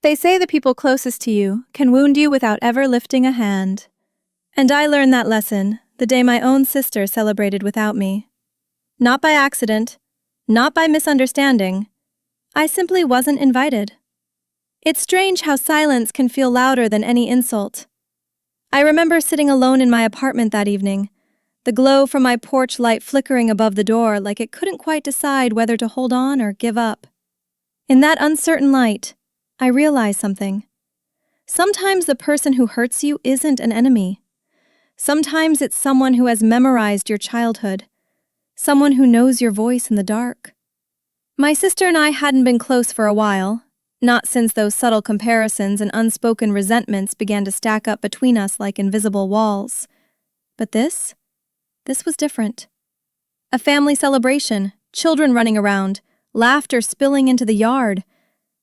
They say the people closest to you can wound you without ever lifting a hand. And I learned that lesson the day my own sister celebrated without me. Not by accident, not by misunderstanding. I simply wasn't invited. It's strange how silence can feel louder than any insult. I remember sitting alone in my apartment that evening, the glow from my porch light flickering above the door like it couldn't quite decide whether to hold on or give up. In that uncertain light, I realized something. Sometimes the person who hurts you isn't an enemy. Sometimes it's someone who has memorized your childhood, someone who knows your voice in the dark. My sister and I hadn't been close for a while, not since those subtle comparisons and unspoken resentments began to stack up between us like invisible walls. But this was different. A family celebration, children running around, laughter spilling into the yard,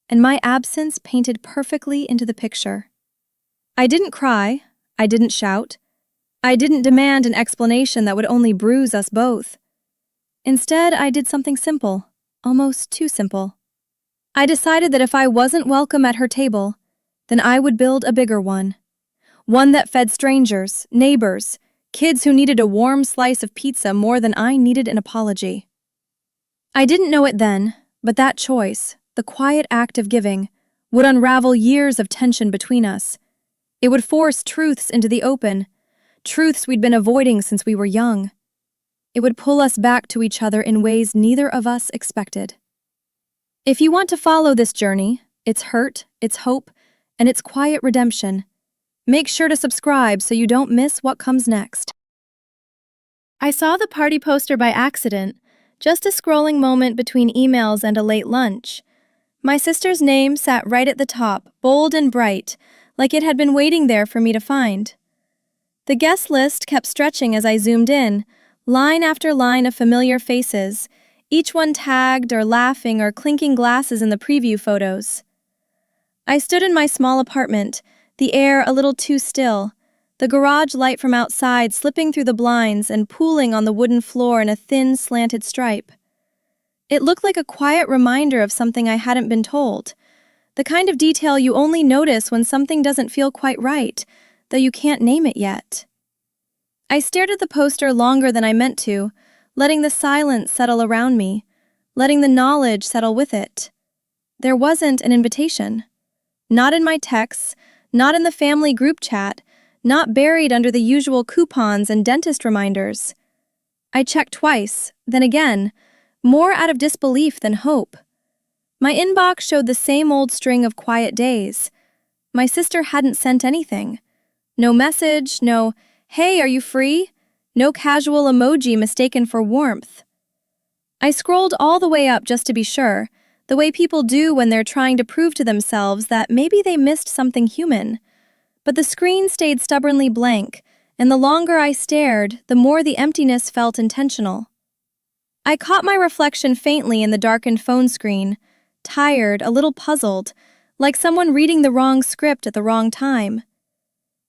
and my absence painted perfectly into the picture. I didn't cry, I didn't shout, I didn't demand an explanation that would only bruise us both. Instead, I did something simple, almost too simple. I decided that if I wasn't welcome at her table, then I would build a bigger one that fed strangers, neighbors, kids who needed a warm slice of pizza more than I needed an apology. I didn't know it then, but that choice, the quiet act of giving, would unravel years of tension between us. It would force truths into the open, truths we'd been avoiding since we were young. It would pull us back to each other in ways neither of us expected. If you want to follow this journey, its hurt, its hope, and its quiet redemption, make sure to subscribe so you don't miss what comes next. I saw the party poster by accident, just a scrolling moment between emails and a late lunch. My sister's name sat right at the top, bold and bright, like it had been waiting there for me to find. The guest list kept stretching as I zoomed in, line after line of familiar faces, each one tagged or laughing or clinking glasses in the preview photos. I stood in my small apartment, the air a little too still, the garage light from outside slipping through the blinds and pooling on the wooden floor in a thin, slanted stripe. It looked like a quiet reminder of something I hadn't been told, the kind of detail you only notice when something doesn't feel quite right, though you can't name it yet. I stared at the poster longer than I meant to, letting the silence settle around me, letting the knowledge settle with it. There wasn't an invitation. Not in my texts, not in the family group chat, not buried under the usual coupons and dentist reminders. I checked twice, then again, more out of disbelief than hope. My inbox showed the same old string of quiet days. My sister hadn't sent anything. No message, no, "Hey, are you free?" No casual emoji mistaken for warmth. I scrolled all the way up just to be sure, the way people do when they're trying to prove to themselves that maybe they missed something human. But the screen stayed stubbornly blank, and the longer I stared, the more the emptiness felt intentional. I caught my reflection faintly in the darkened phone screen, tired, a little puzzled, like someone reading the wrong script at the wrong time.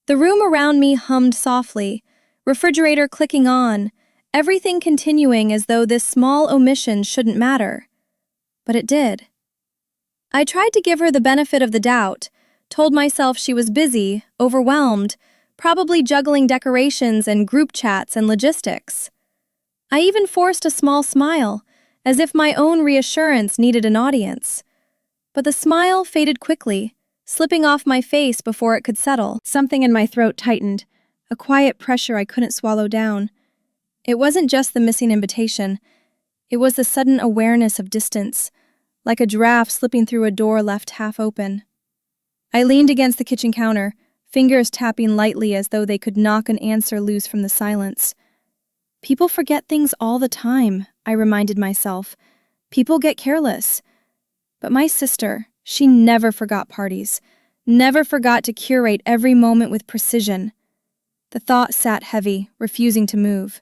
The room around me hummed softly, refrigerator clicking on, everything continuing as though this small omission shouldn't matter. But it did. I tried to give her the benefit of the doubt, told myself she was busy, overwhelmed, probably juggling decorations and group chats and logistics. I even forced a small smile, as if my own reassurance needed an audience. But the smile faded quickly, slipping off my face before it could settle. Something in my throat tightened, a quiet pressure I couldn't swallow down. It wasn't just the missing invitation. It was the sudden awareness of distance, like a giraffe slipping through a door left half open. I leaned against the kitchen counter, fingers tapping lightly as though they could knock an answer loose from the silence. People forget things all the time, I reminded myself. People get careless. But my sister, she never forgot parties, never forgot to curate every moment with precision. The thought sat heavy, refusing to move.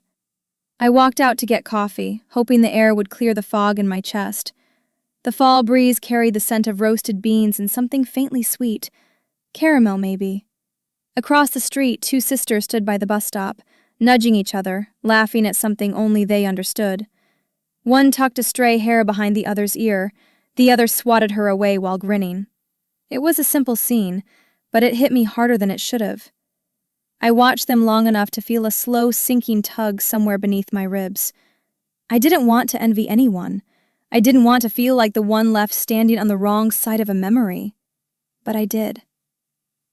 I walked out to get coffee, hoping the air would clear the fog in my chest. The fall breeze carried the scent of roasted beans and something faintly sweet. Caramel, maybe. Across the street, two sisters stood by the bus stop, nudging each other, laughing at something only they understood. One tucked a stray hair behind the other's ear, the other swatted her away while grinning. It was a simple scene, but it hit me harder than it should have. I watched them long enough to feel a slow sinking tug somewhere beneath my ribs. I didn't want to envy anyone. I didn't want to feel like the one left standing on the wrong side of a memory. But I did.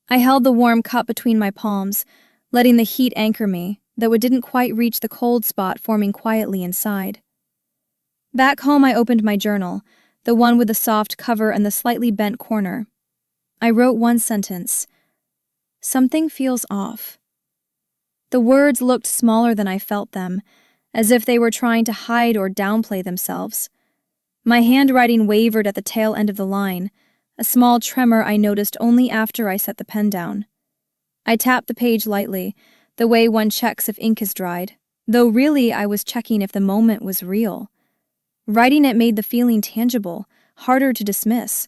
I held the warm cup between my palms, letting the heat anchor me, though it didn't quite reach the cold spot forming quietly inside. Back home, I opened my journal, the one with the soft cover and the slightly bent corner. I wrote one sentence. Something feels off. The words looked smaller than I felt them, as if they were trying to hide or downplay themselves. My handwriting wavered at the tail end of the line, a small tremor I noticed only after I set the pen down. I tapped the page lightly, the way one checks if ink is dried, though really I was checking if the moment was real. Writing it made the feeling tangible, harder to dismiss.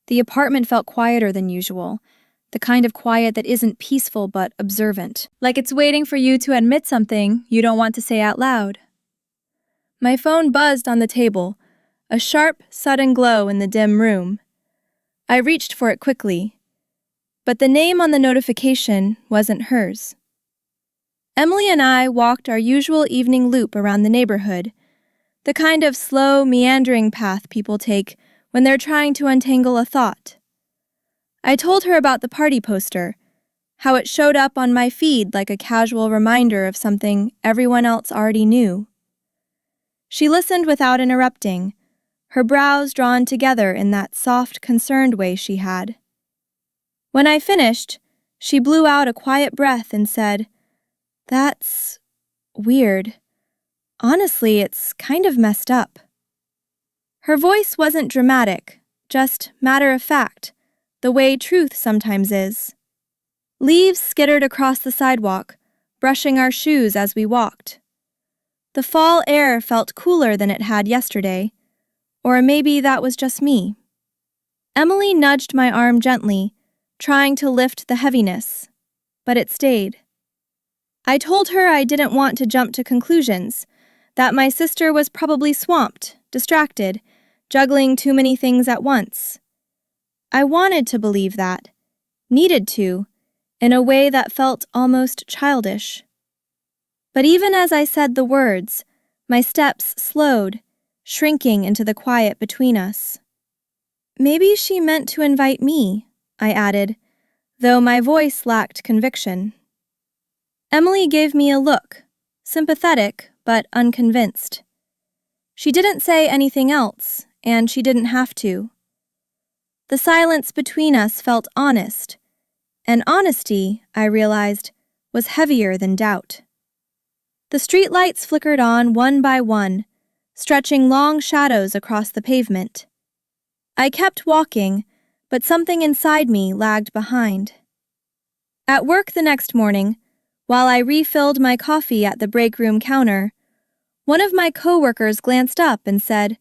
The apartment felt quieter than usual, the kind of quiet that isn't peaceful but observant, like it's waiting for you to admit something you don't want to say out loud. My phone buzzed on the table, a sharp, sudden glow in the dim room. I reached for it quickly, but the name on the notification wasn't hers. Emily and I walked our usual evening loop around the neighborhood, the kind of slow, meandering path people take when they're trying to untangle a thought. I told her about the party poster, how it showed up on my feed like a casual reminder of something everyone else already knew. She listened without interrupting, her brows drawn together in that soft, concerned way she had. When I finished, she blew out a quiet breath and said, "That's weird. Honestly, it's kind of messed up." Her voice wasn't dramatic, just matter of fact, the way truth sometimes is. Leaves skittered across the sidewalk, brushing our shoes as we walked. The fall air felt cooler than it had yesterday, or maybe that was just me. Emily nudged my arm gently, trying to lift the heaviness, but it stayed. I told her I didn't want to jump to conclusions, that my sister was probably swamped, distracted, juggling too many things at once. I wanted to believe that, needed to, in a way that felt almost childish. But even as I said the words, my steps slowed, shrinking into the quiet between us. "Maybe she meant to invite me," I added, though my voice lacked conviction. Emily gave me a look, sympathetic but unconvinced. She didn't say anything else, and she didn't have to. The silence between us felt honest, and honesty, I realized, was heavier than doubt. The streetlights flickered on one by one, stretching long shadows across the pavement. I kept walking, but something inside me lagged behind. At work the next morning, while I refilled my coffee at the break room counter, one of my coworkers glanced up and said,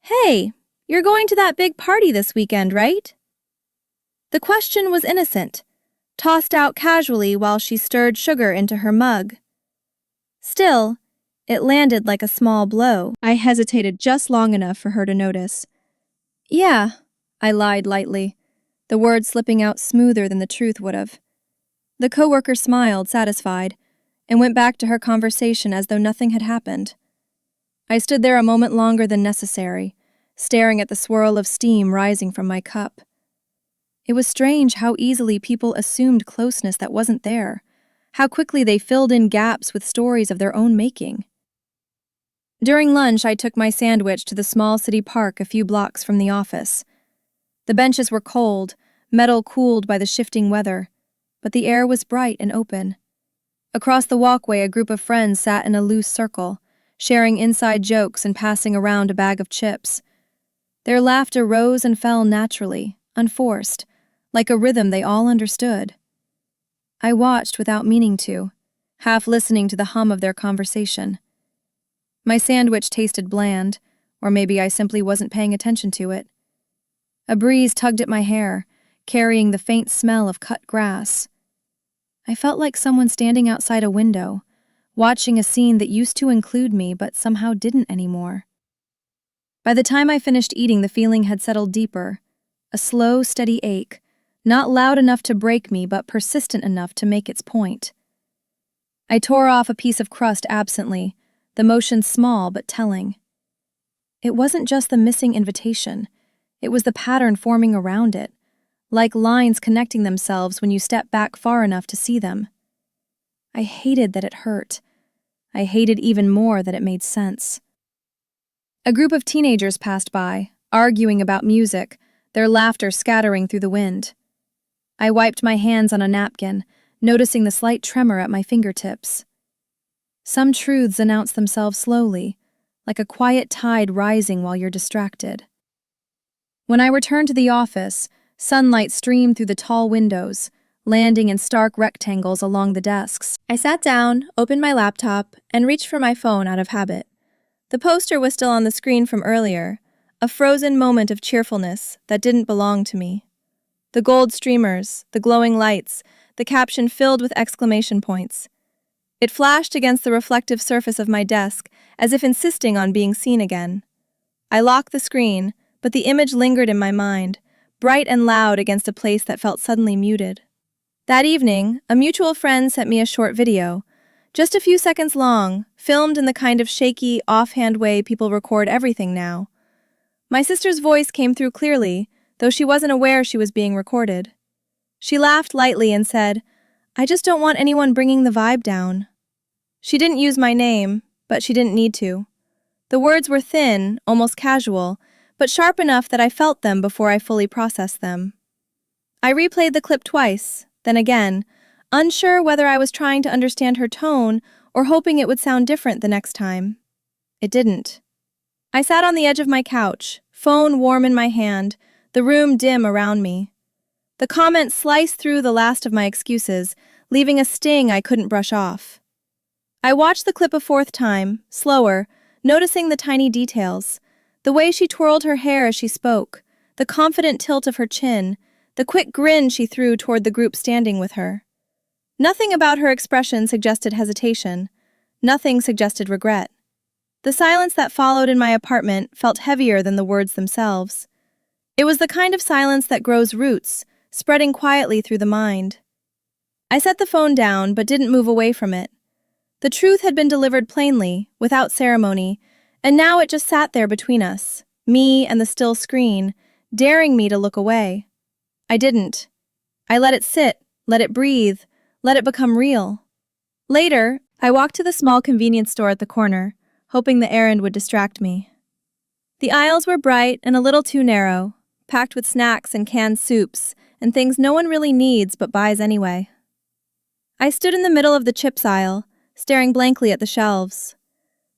"Hey, you're going to that big party this weekend, right?" The question was innocent, tossed out casually while she stirred sugar into her mug. Still, it landed like a small blow. I hesitated just long enough for her to notice. "Yeah," I lied lightly, the words slipping out smoother than the truth would have. The coworker smiled, satisfied, and went back to her conversation as though nothing had happened. I stood there a moment longer than necessary, staring at the swirl of steam rising from my cup. It was strange how easily people assumed closeness that wasn't there, how quickly they filled in gaps with stories of their own making. During lunch, I took my sandwich to the small city park a few blocks from the office. The benches were cold, metal cooled by the shifting weather, but the air was bright and open. Across the walkway, a group of friends sat in a loose circle, sharing inside jokes and passing around a bag of chips. Their laughter rose and fell naturally, unforced, like a rhythm they all understood. I watched without meaning to, half listening to the hum of their conversation. My sandwich tasted bland, or maybe I simply wasn't paying attention to it. A breeze tugged at my hair, carrying the faint smell of cut grass. I felt like someone standing outside a window, watching a scene that used to include me but somehow didn't anymore. By the time I finished eating, the feeling had settled deeper, A slow, steady ache, not loud enough to break me but persistent enough to make its point. I tore off a piece of crust absently, the motion small but telling. It wasn't just the missing invitation, it was the pattern forming around it, like lines connecting themselves when you step back far enough to see them. I hated that it hurt. I hated even more that it made sense. A group of teenagers passed by, arguing about music, their laughter scattering through the wind. I wiped my hands on a napkin, noticing the slight tremor at my fingertips. Some truths announce themselves slowly, like a quiet tide rising while you're distracted. When I returned to the office, sunlight streamed through the tall windows, landing in stark rectangles along the desks. I sat down, opened my laptop, and reached for my phone out of habit. The poster was still on the screen from earlier, a frozen moment of cheerfulness that didn't belong to me. The gold streamers, the glowing lights, the caption filled with exclamation points. It flashed against the reflective surface of my desk, as if insisting on being seen again. I locked the screen, but the image lingered in my mind, bright and loud against a place that felt suddenly muted. That evening, a mutual friend sent me a short video, just a few seconds long, filmed in the kind of shaky, offhand way people record everything now. My sister's voice came through clearly, though she wasn't aware she was being recorded. She laughed lightly and said, "I just don't want anyone bringing the vibe down." She didn't use my name, but she didn't need to. The words were thin, almost casual, but sharp enough that I felt them before I fully processed them. I replayed the clip twice, then again, unsure whether I was trying to understand her tone or hoping it would sound different the next time. It didn't. I sat on the edge of my couch, phone warm in my hand, the room dim around me. The comment sliced through the last of my excuses, leaving a sting I couldn't brush off. I watched the clip a fourth time, slower, noticing the tiny details, the way she twirled her hair as she spoke, the confident tilt of her chin, the quick grin she threw toward the group standing with her. Nothing about her expression suggested hesitation. Nothing suggested regret. The silence that followed in my apartment felt heavier than the words themselves. It was the kind of silence that grows roots, spreading quietly through the mind. I set the phone down but didn't move away from it. The truth had been delivered plainly, without ceremony, and now it just sat there between us, me and the still screen, daring me to look away. I didn't. I let it sit, let it breathe, let it become real. Later, I walked to the small convenience store at the corner, hoping the errand would distract me. The aisles were bright and a little too narrow, packed with snacks and canned soups and things no one really needs but buys anyway. I stood in the middle of the chips aisle, staring blankly at the shelves.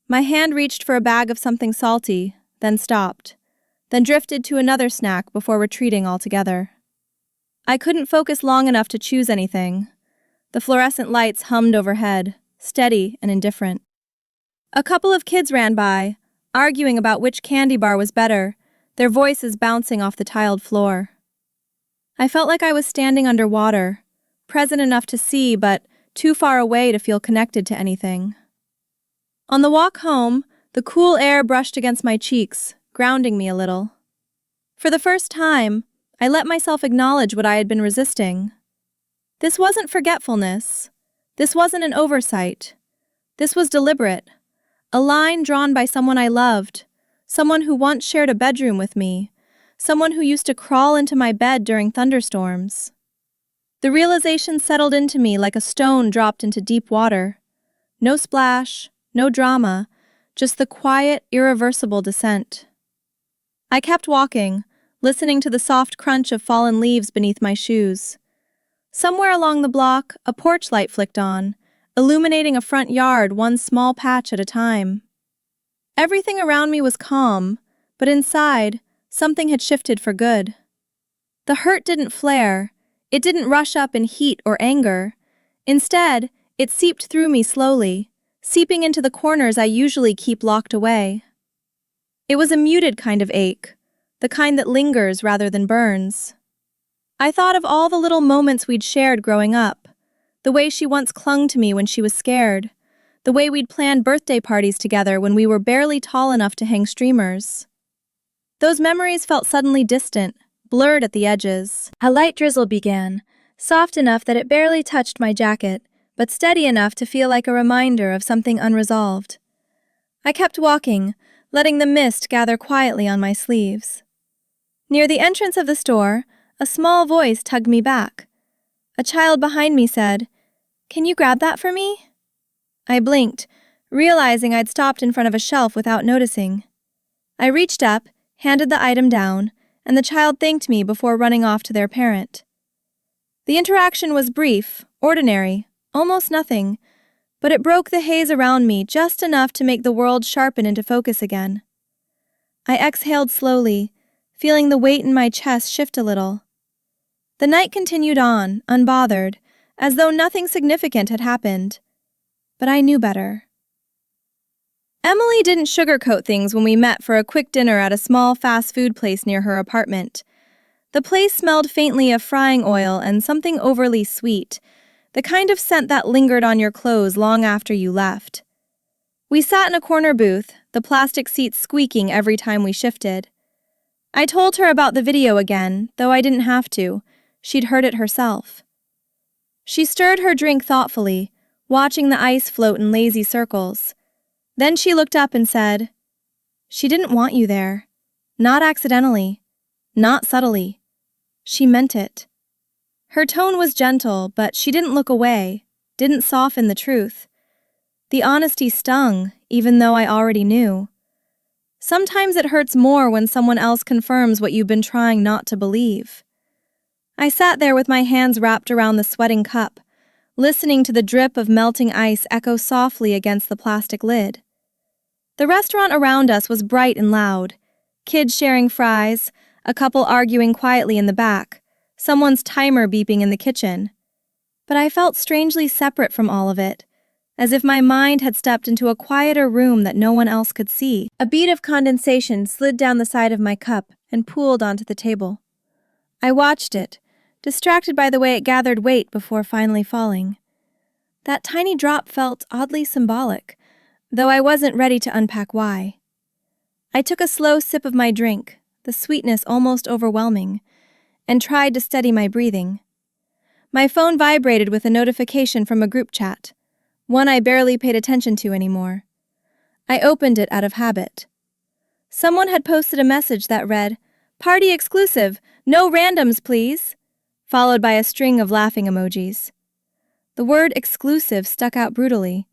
My hand reached for a bag of something salty, then stopped, then drifted to another snack before retreating altogether. I couldn't focus long enough to choose anything. The fluorescent lights hummed overhead, steady and indifferent. A couple of kids ran by, arguing about which candy bar was better, their voices bouncing off the tiled floor. I felt like I was standing underwater, present enough to see but too far away to feel connected to anything. On the walk home, the cool air brushed against my cheeks, grounding me a little. For the first time, I let myself acknowledge what I had been resisting. This wasn't forgetfulness. This wasn't an oversight. This was deliberate. A line drawn by someone I loved, someone who once shared a bedroom with me, someone who used to crawl into my bed during thunderstorms. The realization settled into me like a stone dropped into deep water. No splash, no drama, just the quiet, irreversible descent. I kept walking, listening to the soft crunch of fallen leaves beneath my shoes. Somewhere along the block, a porch light flicked on, illuminating a front yard one small patch at a time. Everything around me was calm, but inside, something had shifted for good. The hurt didn't flare. It didn't rush up in heat or anger. Instead, it seeped through me slowly, seeping into the corners I usually keep locked away. It was a muted kind of ache, the kind that lingers rather than burns. I thought of all the little moments we'd shared growing up, the way she once clung to me when she was scared, the way we'd planned birthday parties together when we were barely tall enough to hang streamers. Those memories felt suddenly distant, blurred at the edges. A light drizzle began, soft enough that it barely touched my jacket, but steady enough to feel like a reminder of something unresolved. I kept walking, letting the mist gather quietly on my sleeves. Near the entrance of the store, a small voice tugged me back. A child behind me said, "Can you grab that for me?" I blinked, realizing I'd stopped in front of a shelf without noticing. I reached up, handed the item down, and the child thanked me before running off to their parent. The interaction was brief, ordinary, almost nothing, but it broke the haze around me just enough to make the world sharpen into focus again. I exhaled slowly, feeling the weight in my chest shift a little. The night continued on, unbothered, as though nothing significant had happened. But I knew better. Emily didn't sugarcoat things when we met for a quick dinner at a small fast food place near her apartment. The place smelled faintly of frying oil and something overly sweet, the kind of scent that lingered on your clothes long after you left. We sat in a corner booth, the plastic seats squeaking every time we shifted. I told her about the video again, though I didn't have to. She'd heard it herself. She stirred her drink thoughtfully, watching the ice float in lazy circles. Then she looked up and said, "She didn't want you there. Not accidentally. Not subtly. She meant it." Her tone was gentle, but she didn't look away, didn't soften the truth. The honesty stung, even though I already knew. Sometimes it hurts more when someone else confirms what you've been trying not to believe. I sat there with my hands wrapped around the sweating cup, listening to the drip of melting ice echo softly against the plastic lid. The restaurant around us was bright and loud. Kids sharing fries, a couple arguing quietly in the back, someone's timer beeping in the kitchen. But I felt strangely separate from all of it, as if my mind had stepped into a quieter room that no one else could see. A bead of condensation slid down the side of my cup and pooled onto the table. I watched it, distracted by the way it gathered weight before finally falling. That tiny drop felt oddly symbolic, though I wasn't ready to unpack why. I took a slow sip of my drink, the sweetness almost overwhelming, and tried to steady my breathing. My phone vibrated with a notification from a group chat, one I barely paid attention to anymore. I opened it out of habit. Someone had posted a message that read, "Party exclusive, no randoms please," followed by a string of laughing emojis. The word exclusive stuck out brutally,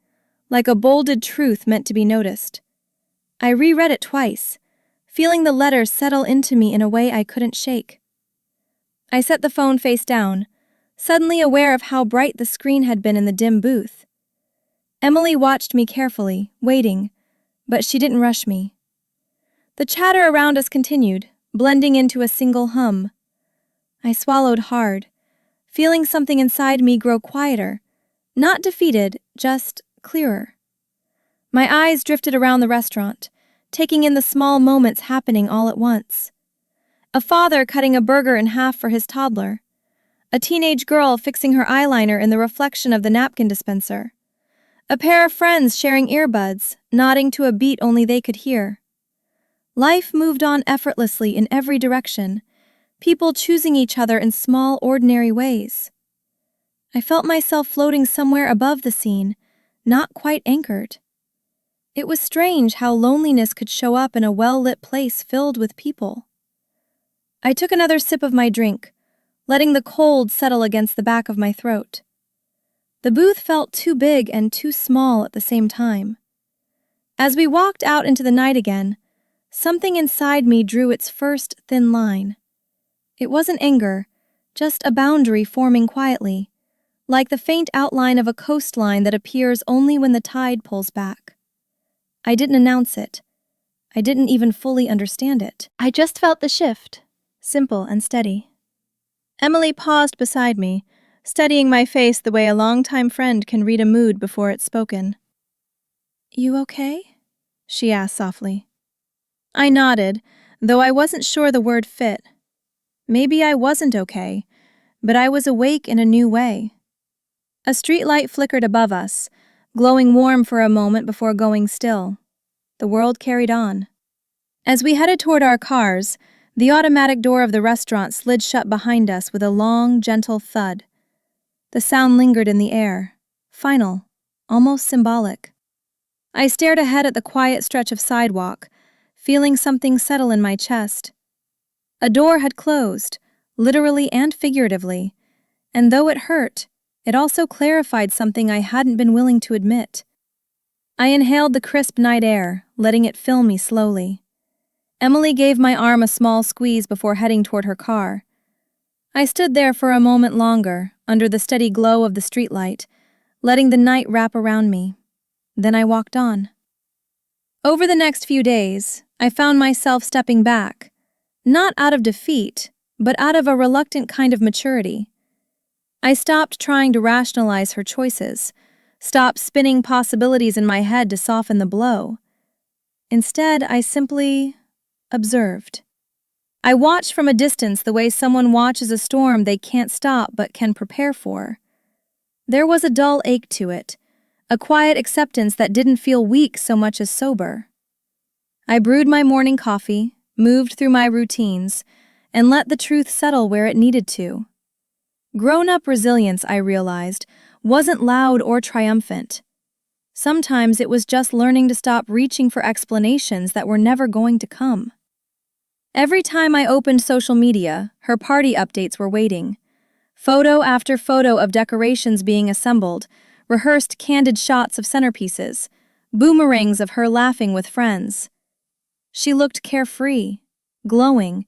like a bolded truth meant to be noticed. I reread it twice, feeling the letters settle into me in a way I couldn't shake. I set the phone face down, suddenly aware of how bright the screen had been in the dim booth. Emily watched me carefully, waiting, but she didn't rush me. The chatter around us continued, blending into a single hum. I swallowed hard, feeling something inside me grow quieter, not defeated, just clearer. My eyes drifted around the restaurant, taking in the small moments happening all at once. A father cutting a burger in half for his toddler. A teenage girl fixing her eyeliner in the reflection of the napkin dispenser. A pair of friends sharing earbuds, nodding to a beat only they could hear. Life moved on effortlessly in every direction, people choosing each other in small, ordinary ways. I felt myself floating somewhere above the scene, not quite anchored. It was strange how loneliness could show up in a well-lit place filled with people. I took another sip of my drink, letting the cold settle against the back of my throat. The booth felt too big and too small at the same time. As we walked out into the night again, something inside me drew its first thin line. It wasn't anger, just a boundary forming quietly, like the faint outline of a coastline that appears only when the tide pulls back. I didn't announce it. I didn't even fully understand it. I just felt the shift, simple and steady. Emily paused beside me, studying my face the way a longtime friend can read a mood before it's spoken. "You okay?" she asked softly. I nodded, though I wasn't sure the word fit. Maybe I wasn't okay, but I was awake in a new way. A streetlight flickered above us, glowing warm for a moment before going still. The world carried on. As we headed toward our cars, The automatic door of the restaurant slid shut behind us with a long, gentle thud. The sound lingered in the air, final, almost symbolic. I stared ahead at the quiet stretch of sidewalk, feeling something settle in my chest. A door had closed, literally and figuratively, and though it hurt, it also clarified something I hadn't been willing to admit. I inhaled the crisp night air, letting it fill me slowly. Emily gave my arm a small squeeze before heading toward her car. I stood there for a moment longer, under the steady glow of the streetlight, letting the night wrap around me. Then I walked on. Over the next few days, I found myself stepping back, not out of defeat, but out of a reluctant kind of maturity. I stopped trying to rationalize her choices, stopped spinning possibilities in my head to soften the blow. Instead, I simply observed. I watched from a distance the way someone watches a storm they can't stop but can prepare for. There was a dull ache to it, a quiet acceptance that didn't feel weak so much as sober. I brewed my morning coffee, moved through my routines, and let the truth settle where it needed to. Grown-up resilience, I realized, wasn't loud or triumphant. Sometimes it was just learning to stop reaching for explanations that were never going to come. Every time I opened social media, her party updates were waiting. Photo after photo of decorations being assembled, rehearsed candid shots of centerpieces, boomerangs of her laughing with friends. She looked carefree, glowing,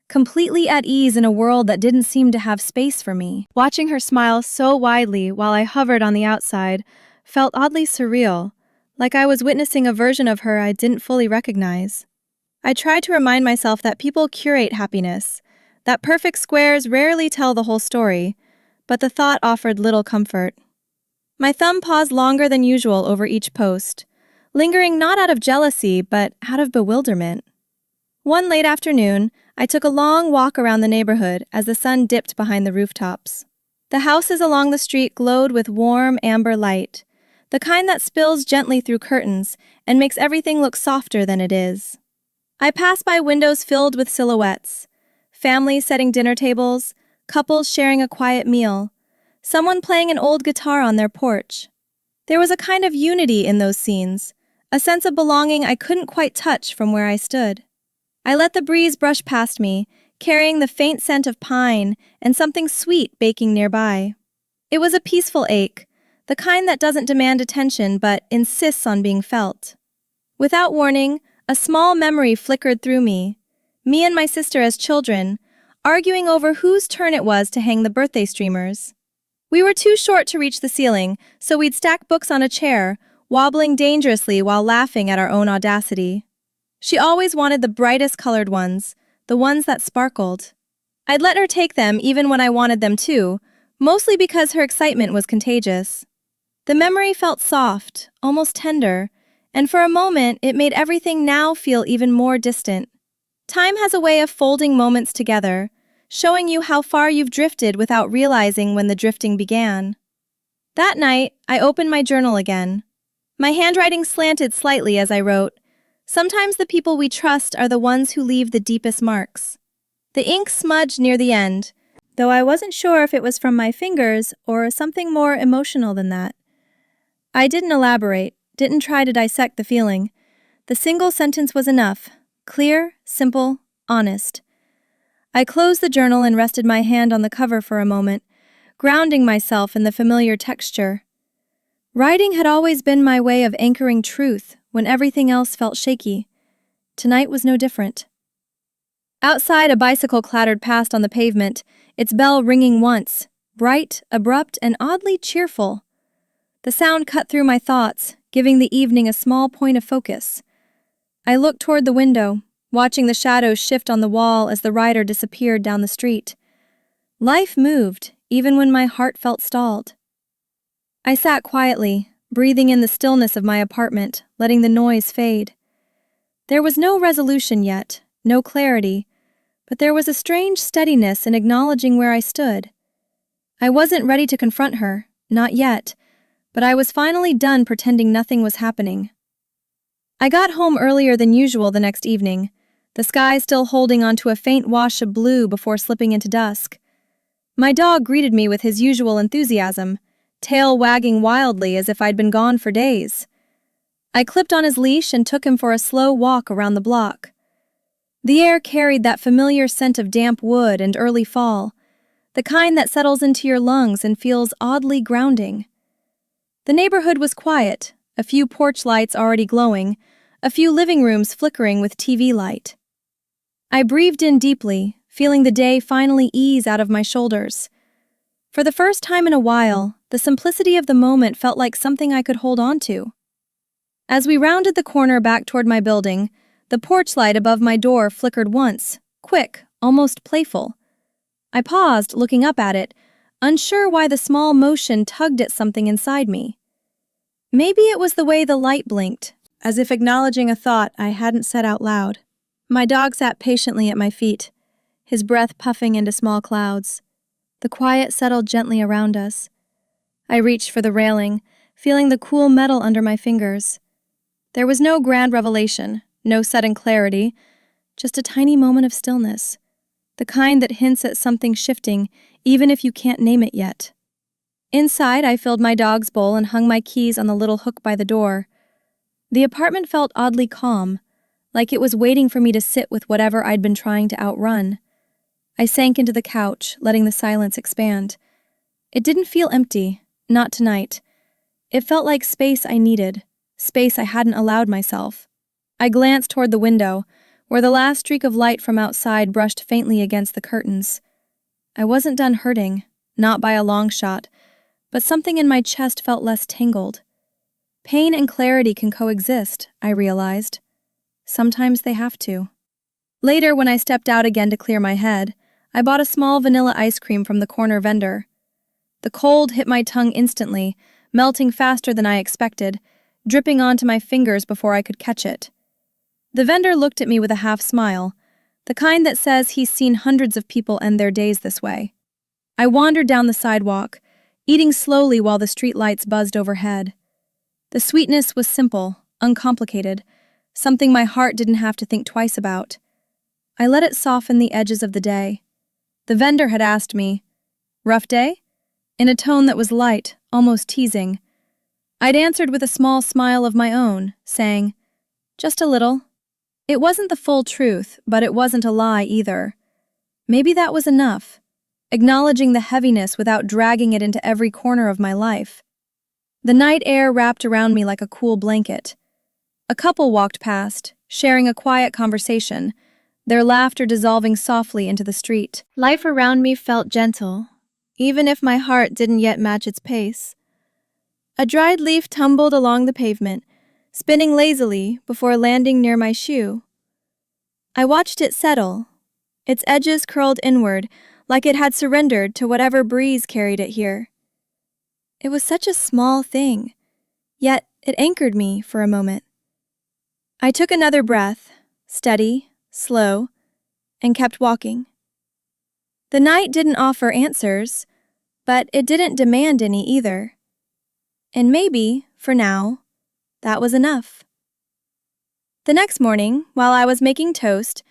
completely at ease in a world that didn't seem to have space for me. Watching her smile so widely while I hovered on the outside felt oddly surreal, like I was witnessing a version of her I didn't fully recognize. I tried to remind myself that people curate happiness, that perfect squares rarely tell the whole story, but the thought offered little comfort. My thumb paused longer than usual over each post, lingering not out of jealousy but out of bewilderment. One late afternoon, I took a long walk around the neighborhood as the sun dipped behind the rooftops. The houses along the street glowed with warm amber light, the kind that spills gently through curtains and makes everything look softer than it is. I passed by windows filled with silhouettes, families setting dinner tables, couples sharing a quiet meal, someone playing an old guitar on their porch. There was a kind of unity in those scenes, a sense of belonging I couldn't quite touch from where I stood. I let the breeze brush past me, carrying the faint scent of pine and something sweet baking nearby. It was a peaceful ache, the kind that doesn't demand attention but insists on being felt. Without warning, a small memory flickered through me and my sister as children, arguing over whose turn it was to hang the birthday streamers. We were too short to reach the ceiling, so we'd stack books on a chair, wobbling dangerously while laughing at our own audacity. She always wanted the brightest colored ones, the ones that sparkled. I'd let her take them even when I wanted them too, mostly because her excitement was contagious. The memory felt soft, almost tender, and for a moment it made everything now feel even more distant. Time has a way of folding moments together, showing you how far you've drifted without realizing when the drifting began. That night, I opened my journal again. My handwriting slanted slightly as I wrote, "Sometimes the people we trust are the ones who leave the deepest marks." The ink smudged near the end, though I wasn't sure if it was from my fingers or something more emotional than that. I didn't elaborate, didn't try to dissect the feeling. The single sentence was enough, clear, simple, honest. I closed the journal and rested my hand on the cover for a moment, grounding myself in the familiar texture. Writing had always been my way of anchoring truth when everything else felt shaky. Tonight was no different. Outside, a bicycle clattered past on the pavement, its bell ringing once, bright, abrupt, and oddly cheerful. The sound cut through my thoughts, giving the evening a small point of focus. I looked toward the window, watching the shadows shift on the wall as the rider disappeared down the street. Life moved, even when my heart felt stalled. I sat quietly, breathing in the stillness of my apartment, letting the noise fade. There was no resolution yet, no clarity, but there was a strange steadiness in acknowledging where I stood. I wasn't ready to confront her, not yet, but I was finally done pretending nothing was happening. I got home earlier than usual the next evening, the sky still holding onto a faint wash of blue before slipping into dusk. My dog greeted me with his usual enthusiasm, tail wagging wildly as if I'd been gone for days. I clipped on his leash and took him for a slow walk around the block. The air carried that familiar scent of damp wood and early fall, the kind that settles into your lungs and feels oddly grounding. The neighborhood was quiet, a few porch lights already glowing, a few living rooms flickering with TV light. I breathed in deeply, feeling the day finally ease out of my shoulders. For the first time in a while, the simplicity of the moment felt like something I could hold on to. As we rounded the corner back toward my building, the porch light above my door flickered once, quick, almost playful. I paused, looking up at it, unsure why the small motion tugged at something inside me. Maybe it was the way the light blinked, as if acknowledging a thought I hadn't said out loud. My dog sat patiently at my feet, his breath puffing into small clouds. The quiet settled gently around us. I reached for the railing, feeling the cool metal under my fingers. There was no grand revelation, no sudden clarity, just a tiny moment of stillness, the kind that hints at something shifting even if you can't name it yet. Inside, I filled my dog's bowl and hung my keys on the little hook by the door. The apartment felt oddly calm, like it was waiting for me to sit with whatever I'd been trying to outrun. I sank into the couch, letting the silence expand. It didn't feel empty, not tonight. It felt like space I needed, space I hadn't allowed myself. I glanced toward the window, where the last streak of light from outside brushed faintly against the curtains. I wasn't done hurting, not by a long shot, but something in my chest felt less tangled. Pain and clarity can coexist, I realized. Sometimes they have to. Later, when I stepped out again to clear my head, I bought a small vanilla ice cream from the corner vendor. The cold hit my tongue instantly, melting faster than I expected, dripping onto my fingers before I could catch it. The vendor looked at me with a half smile, the kind that says he's seen hundreds of people end their days this way. I wandered down the sidewalk, eating slowly while the street lights buzzed overhead. The sweetness was simple, uncomplicated, something my heart didn't have to think twice about. I let it soften the edges of the day. The vendor had asked me, "Rough day?" in a tone that was light, almost teasing. I'd answered with a small smile of my own, saying, "Just a little." It wasn't the full truth, but it wasn't a lie either. Maybe that was enough, acknowledging the heaviness without dragging it into every corner of my life. The night air wrapped around me like a cool blanket. A couple walked past, sharing a quiet conversation, their laughter dissolving softly into the street. Life around me felt gentle, even if my heart didn't yet match its pace. A dried leaf tumbled along the pavement, spinning lazily before landing near my shoe. I watched it settle, its edges curled inward like it had surrendered to whatever breeze carried it here. It was such a small thing, yet it anchored me for a moment. I took another breath, steady, slow, and kept walking. The night didn't offer answers, but it didn't demand any either. And maybe, for now, that was enough. The next morning, while I was making toast,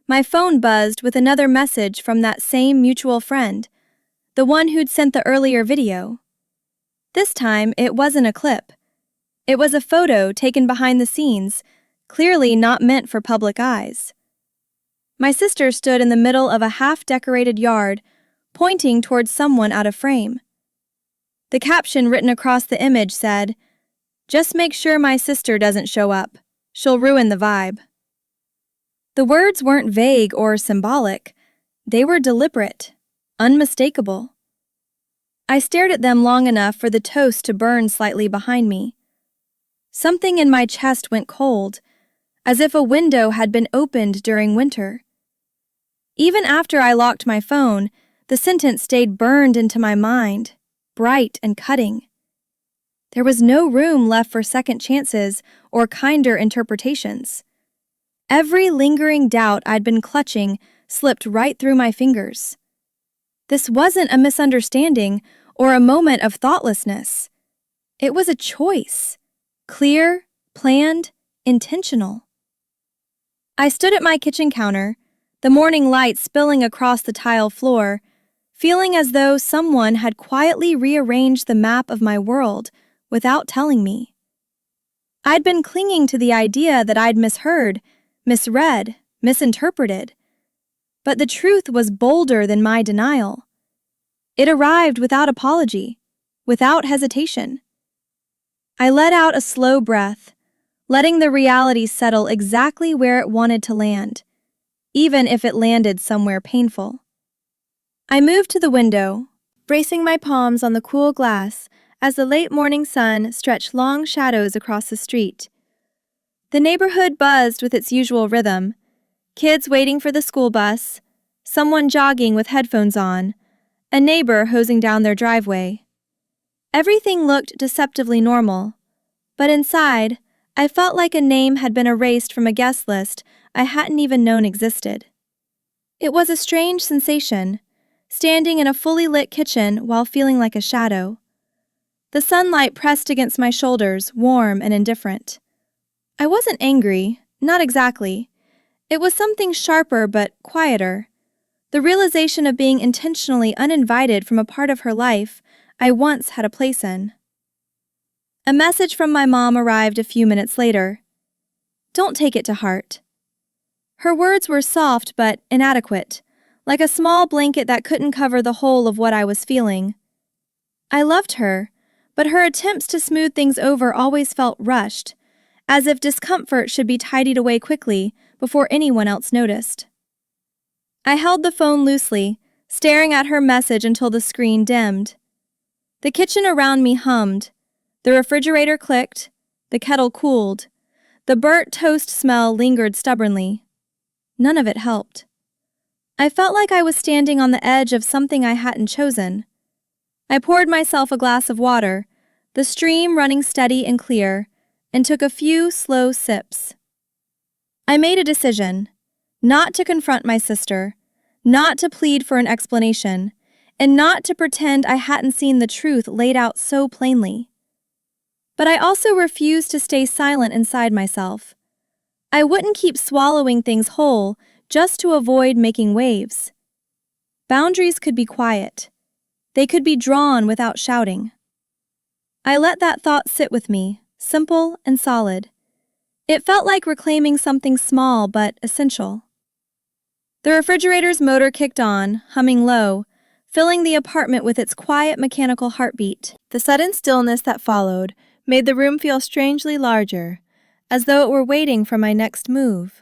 my phone buzzed with another message from that same mutual friend, the one who'd sent the earlier video. This time, it wasn't a clip. It was a photo taken behind the scenes, clearly not meant for public eyes. My sister stood in the middle of a half-decorated yard, pointing towards someone out of frame. The caption written across the image said, "Just make sure my sister doesn't show up. She'll ruin the vibe." The words weren't vague or symbolic. They were deliberate, unmistakable. I stared at them long enough for the toast to burn slightly behind me. Something in my chest went cold, as if a window had been opened during winter. Even after I locked my phone, the sentence stayed burned into my mind, bright and cutting. There was no room left for second chances or kinder interpretations. Every lingering doubt I'd been clutching slipped right through my fingers. This wasn't a misunderstanding or a moment of thoughtlessness. It was a choice, clear, planned, intentional. I stood at my kitchen counter, the morning light spilling across the tile floor, feeling as though someone had quietly rearranged the map of my world without telling me. I'd been clinging to the idea that I'd misheard, misread, misinterpreted. But the truth was bolder than my denial. It arrived without apology, without hesitation. I let out a slow breath, letting the reality settle exactly where it wanted to land, even if it landed somewhere painful. I moved to the window, bracing my palms on the cool glass as the late morning sun stretched long shadows across the street. The neighborhood buzzed with its usual rhythm, kids waiting for the school bus, someone jogging with headphones on, a neighbor hosing down their driveway. Everything looked deceptively normal, but inside, I felt like a name had been erased from a guest list I hadn't even known existed. It was a strange sensation, standing in a fully lit kitchen while feeling like a shadow. The sunlight pressed against my shoulders, warm and indifferent. I wasn't angry, not exactly. It was something sharper but quieter. The realization of being intentionally uninvited from a part of her life I once had a place in. A message from my mom arrived a few minutes later. "Don't take it to heart." Her words were soft but inadequate, like a small blanket that couldn't cover the whole of what I was feeling. I loved her, but her attempts to smooth things over always felt rushed, as if discomfort should be tidied away quickly before anyone else noticed. I held the phone loosely, staring at her message until the screen dimmed. The kitchen around me hummed. The refrigerator clicked. The kettle cooled. The burnt toast smell lingered stubbornly. None of it helped. I felt like I was standing on the edge of something I hadn't chosen. I poured myself a glass of water, the stream running steady and clear, and took a few slow sips. I made a decision, not to confront my sister, not to plead for an explanation, and not to pretend I hadn't seen the truth laid out so plainly. But I also refused to stay silent inside myself. I wouldn't keep swallowing things whole just to avoid making waves. Boundaries could be quiet. They could be drawn without shouting. I let that thought sit with me, simple and solid. It felt like reclaiming something small but essential. The refrigerator's motor kicked on, humming low, filling the apartment with its quiet mechanical heartbeat. The sudden stillness that followed made the room feel strangely larger, as though it were waiting for my next move.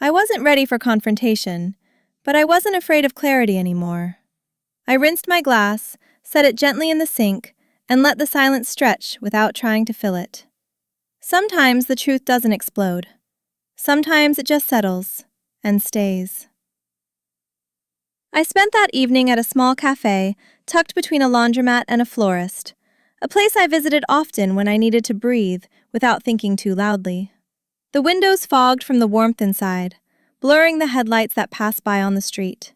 I wasn't ready for confrontation, but I wasn't afraid of clarity anymore. I rinsed my glass, set it gently in the sink, and let the silence stretch without trying to fill it. Sometimes the truth doesn't explode. Sometimes it just settles and stays. I spent that evening at a small cafe tucked between a laundromat and a florist, a place I visited often when I needed to breathe without thinking too loudly. The windows fogged from the warmth inside, blurring the headlights that passed by on the street.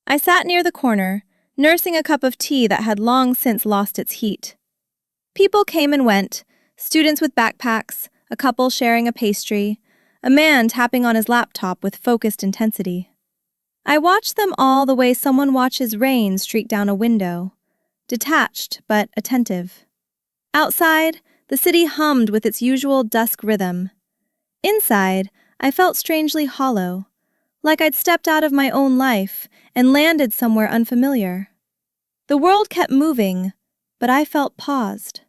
I sat near the corner, nursing a cup of tea that had long since lost its heat. People came and went, students with backpacks, a couple sharing a pastry, a man tapping on his laptop with focused intensity. I watched them all the way someone watches rain streak down a window, detached but attentive. Outside, the city hummed with its usual dusk rhythm. Inside, I felt strangely hollow, like I'd stepped out of my own life and landed somewhere unfamiliar. The world kept moving, but I felt paused.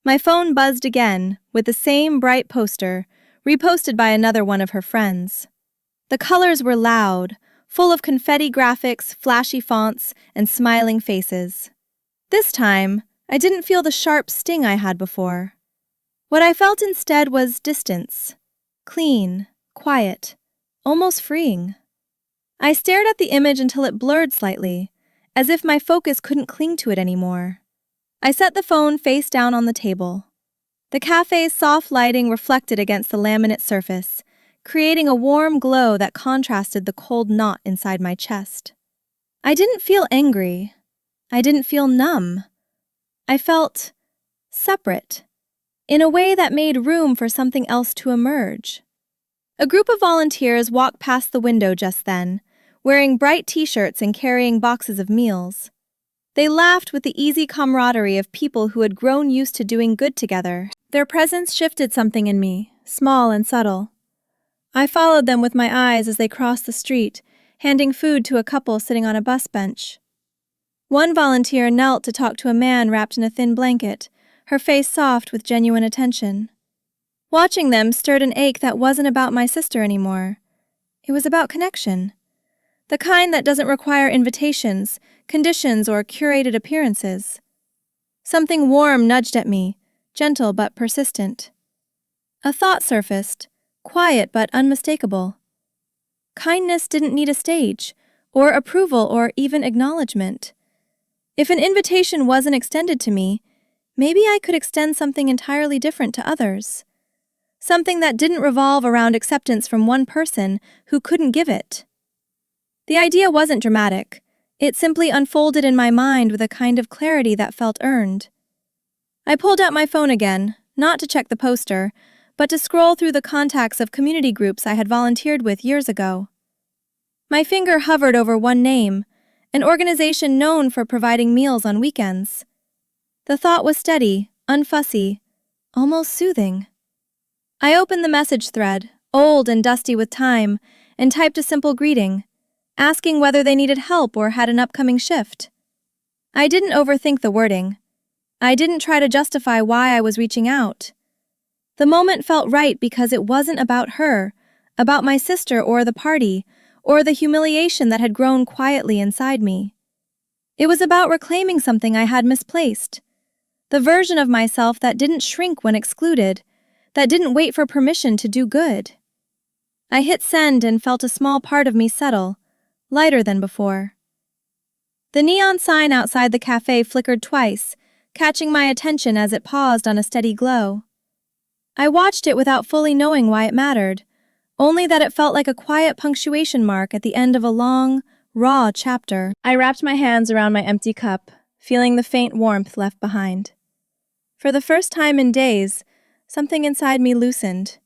My phone buzzed again, with the same bright poster, reposted by another one of her friends. The colors were loud, full of confetti graphics, flashy fonts, and smiling faces. This time, I didn't feel the sharp sting I had before. What I felt instead was distance. Clean, quiet, almost freeing. I stared at the image until it blurred slightly, as if my focus couldn't cling to it anymore. I set the phone face down on the table. The cafe's soft lighting reflected against the laminate surface, creating a warm glow that contrasted the cold knot inside my chest. I didn't feel angry. I didn't feel numb. I felt separate, in a way that made room for something else to emerge. A group of volunteers walked past the window just then, wearing bright t-shirts and carrying boxes of meals. They laughed with the easy camaraderie of people who had grown used to doing good together. Their presence shifted something in me, small and subtle. I followed them with my eyes as they crossed the street, handing food to a couple sitting on a bus bench. One volunteer knelt to talk to a man wrapped in a thin blanket, her face soft with genuine attention. Watching them stirred an ache that wasn't about my sister anymore. It was about connection. The kind that doesn't require invitations, conditions, or curated appearances. Something warm nudged at me, gentle but persistent. A thought surfaced, quiet but unmistakable. Kindness didn't need a stage, or approval, or even acknowledgement. If an invitation wasn't extended to me, maybe I could extend something entirely different to others. Something that didn't revolve around acceptance from one person who couldn't give it. The idea wasn't dramatic. It simply unfolded in my mind with a kind of clarity that felt earned. I pulled out my phone again, not to check the poster, but to scroll through the contacts of community groups I had volunteered with years ago. My finger hovered over one name, an organization known for providing meals on weekends. The thought was steady, unfussy, almost soothing. I opened the message thread, old and dusty with time, and typed a simple greeting, asking whether they needed help or had an upcoming shift. I didn't overthink the wording. I didn't try to justify why I was reaching out. The moment felt right because it wasn't about her, about my sister or the party, or the humiliation that had grown quietly inside me. It was about reclaiming something I had misplaced. The version of myself that didn't shrink when excluded, that didn't wait for permission to do good. I hit send and felt a small part of me settle, lighter than before. The neon sign outside the cafe flickered twice, catching my attention as it paused on a steady glow. I watched it without fully knowing why it mattered, only that it felt like a quiet punctuation mark at the end of a long, raw chapter. I wrapped my hands around my empty cup, feeling the faint warmth left behind. For the first time in days, something inside me loosened.